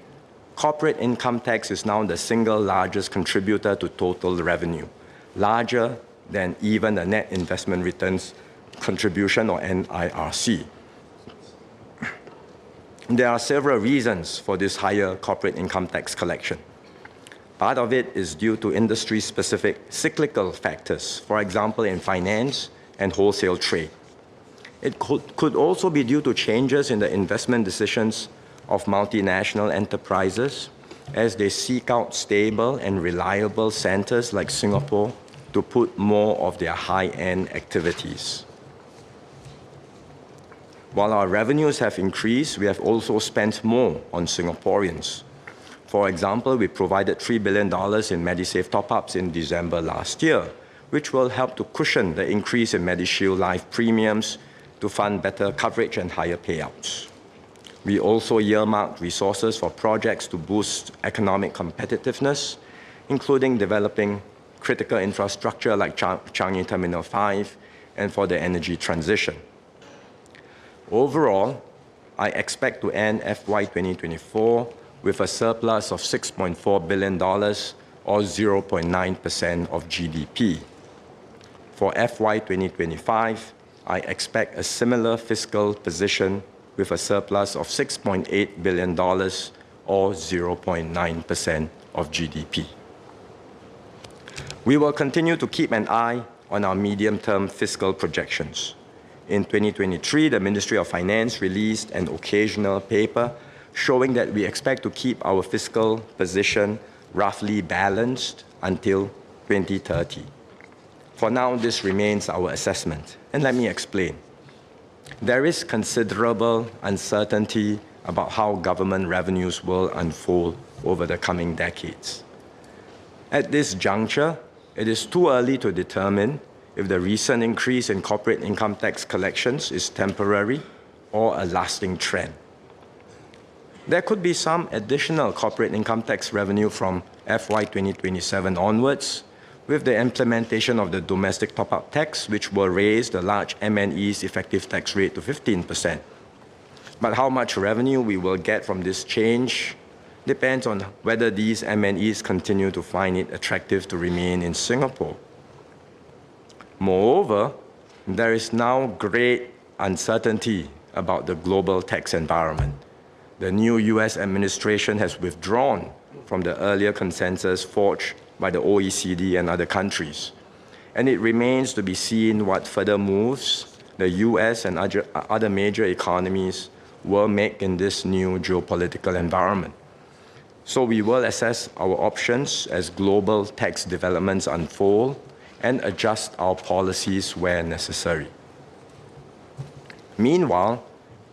Corporate income tax is now the single largest contributor to total revenue, larger than even the net investment returns contribution, or NIRC. There are several reasons for this higher corporate income tax collection. Part of it is due to industry-specific cyclical factors, for example, in finance and wholesale trade. It could also be due to changes in the investment decisions of multinational enterprises as they seek out stable and reliable centers like Singapore to put more of their high-end activities. While our revenues have increased, we have also spent more on Singaporeans. For example, we provided $3 billion in Medisave top-ups in December last year, which will help to cushion the increase in MediShield Life premiums to fund better coverage and higher payouts. We also earmarked resources for projects to boost economic competitiveness, including developing critical infrastructure like Changi Terminal 5 and for the energy transition. Overall, I expect to end FY 2024 with a surplus of $6.4 billion or 0.9% of GDP. For FY 2025, I expect a similar fiscal position with a surplus of $6.8 billion or 0.9% of GDP. We will continue to keep an eye on our medium-term fiscal projections. In 2023, the Ministry of Finance released an occasional paper showing that we expect to keep our fiscal position roughly balanced until 2030. For now, this remains our assessment, and let me explain. There is considerable uncertainty about how government revenues will unfold over the coming decades. At this juncture, it is too early to determine if the recent increase in corporate income tax collections is temporary or a lasting trend. There could be some additional corporate income tax revenue from FY 2027 onwards, with the implementation of the domestic top-up tax, which will raise the large MNE's effective tax rate to 15%. But how much revenue we will get from this change depends on whether these MNEs continue to find it attractive to remain in Singapore. Moreover, there is now great uncertainty about the global tax environment. The new US administration has withdrawn from the earlier consensus forged by the OECD and other countries. And it remains to be seen what further moves the US and other major economies will make in this new geopolitical environment. So we will assess our options as global tax developments unfold, and adjust our policies where necessary. Meanwhile,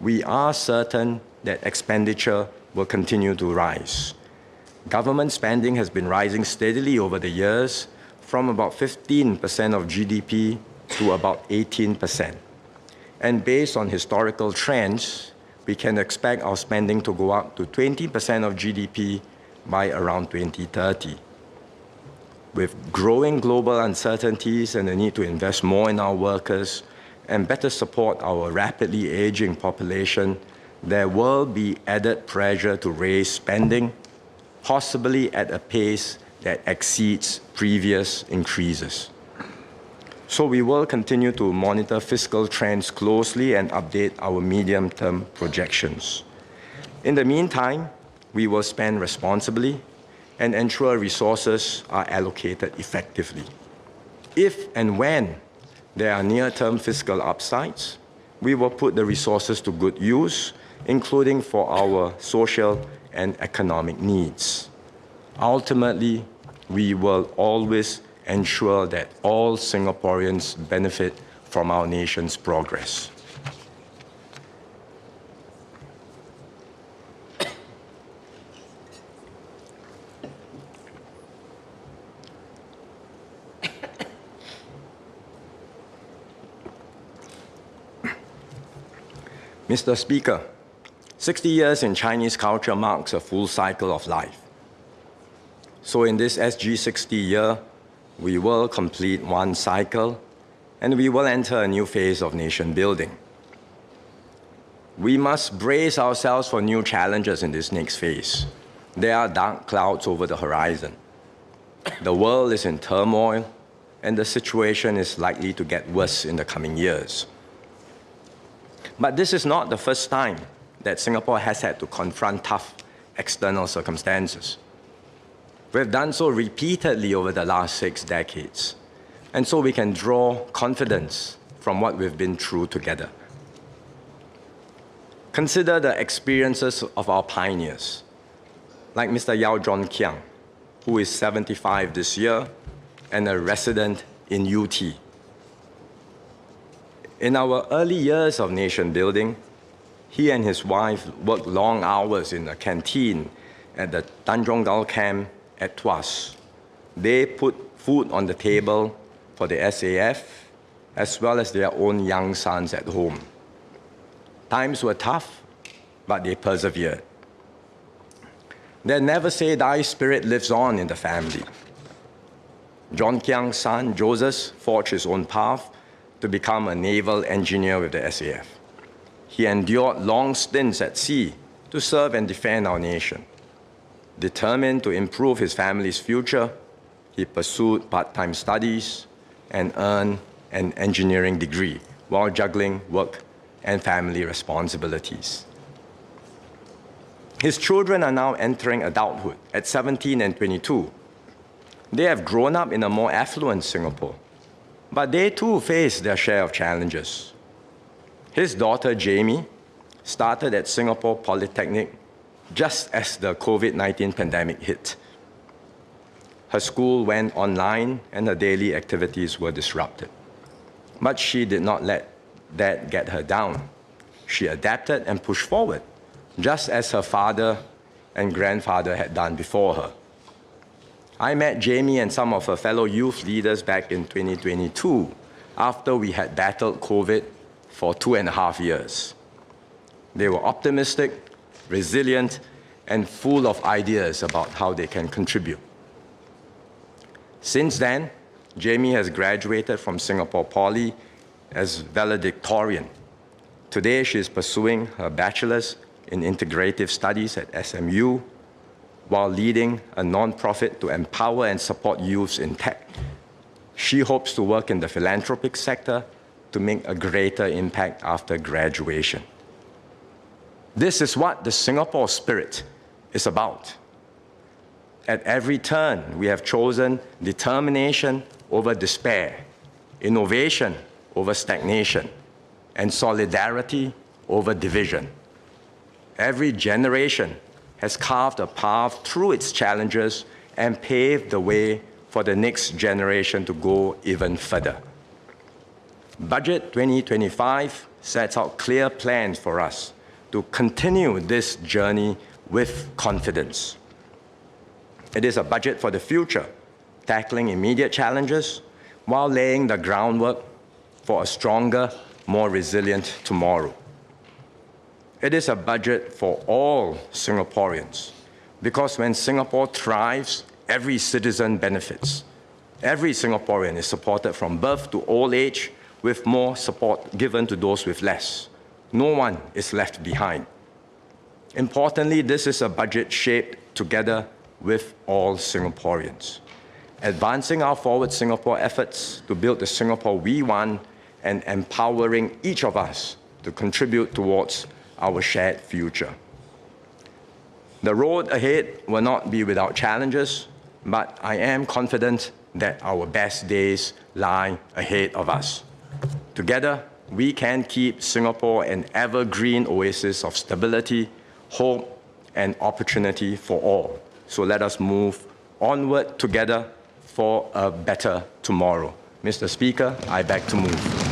we are certain that expenditure will continue to rise. Government spending has been rising steadily over the years, from about 15% of GDP to about 18%. And based on historical trends, we can expect our spending to go up to 20% of GDP by around 2030. With growing global uncertainties and the need to invest more in our workers and better support our rapidly aging population, there will be added pressure to raise spending, possibly at a pace that exceeds previous increases. So we will continue to monitor fiscal trends closely and update our medium-term projections. In the meantime, we will spend responsibly and ensure resources are allocated effectively. If and when there are near-term fiscal upsides, we will put the resources to good use, including for our social and economic needs. Ultimately, we will always ensure that all Singaporeans benefit from our nation's progress. Mr. Speaker, 60 years in Chinese culture marks a full cycle of life. So in this SG60 year, we will complete one cycle and we will enter a new phase of nation building. We must brace ourselves for new challenges in this next phase. There are dark clouds over the horizon. The world is in turmoil and the situation is likely to get worse in the coming years. But this is not the first time that Singapore has had to confront tough external circumstances. We've done so repeatedly over the last 6 decades, and so we can draw confidence from what we've been through together. Consider the experiences of our pioneers, like Mr. Yao John Kiang, who is 75 this year and a resident in UT. In our early years of nation building, he and his wife worked long hours in a canteen at the Tanjong Gal camp at Tuas. They put food on the table for the SAF, as well as their own young sons at home. Times were tough, but they persevered. Their never-say-die spirit lives on in the family. John Kiang's son, Joseph, forged his own path to become a naval engineer with the SAF. He endured long stints at sea to serve and defend our nation. Determined to improve his family's future, he pursued part-time studies and earned an engineering degree while juggling work and family responsibilities. His children are now entering adulthood at 17 and 22. They have grown up in a more affluent Singapore, but they too face their share of challenges. His daughter, Jamie, started at Singapore Polytechnic just as the COVID-19 pandemic hit. Her school went online and her daily activities were disrupted. But she did not let that get her down. She adapted and pushed forward, just as her father and grandfather had done before her. I met Jamie and some of her fellow youth leaders back in 2022 after we had battled COVID for 2.5 years. They were optimistic, resilient, and full of ideas about how they can contribute. Since then, Jamie has graduated from Singapore Poly as valedictorian. Today, she is pursuing her bachelor's in integrative studies at SMU, while leading a non-profit to empower and support youths in tech. She hopes to work in the philanthropic sector to make a greater impact after graduation. This is what the Singapore spirit is about. At every turn, we have chosen determination over despair, innovation over stagnation, and solidarity over division. Every generation has carved a path through its challenges and paved the way for the next generation to go even further. Budget 2025 sets out clear plans for us to continue this journey with confidence. It is a budget for the future, tackling immediate challenges while laying the groundwork for a stronger, more resilient tomorrow. It is a budget for all Singaporeans, because when Singapore thrives, every citizen benefits. Every Singaporean is supported from birth to old age, with more support given to those with less. No one is left behind. Importantly, this is a budget shaped together with all Singaporeans, advancing our Forward Singapore efforts to build the Singapore we want and empowering each of us to contribute towards our shared future. The road ahead will not be without challenges, but I am confident that our best days lie ahead of us. Together, we can keep Singapore an evergreen oasis of stability, hope, and opportunity for all. So let us move onward together for a better tomorrow. Mr. Speaker, I beg to move.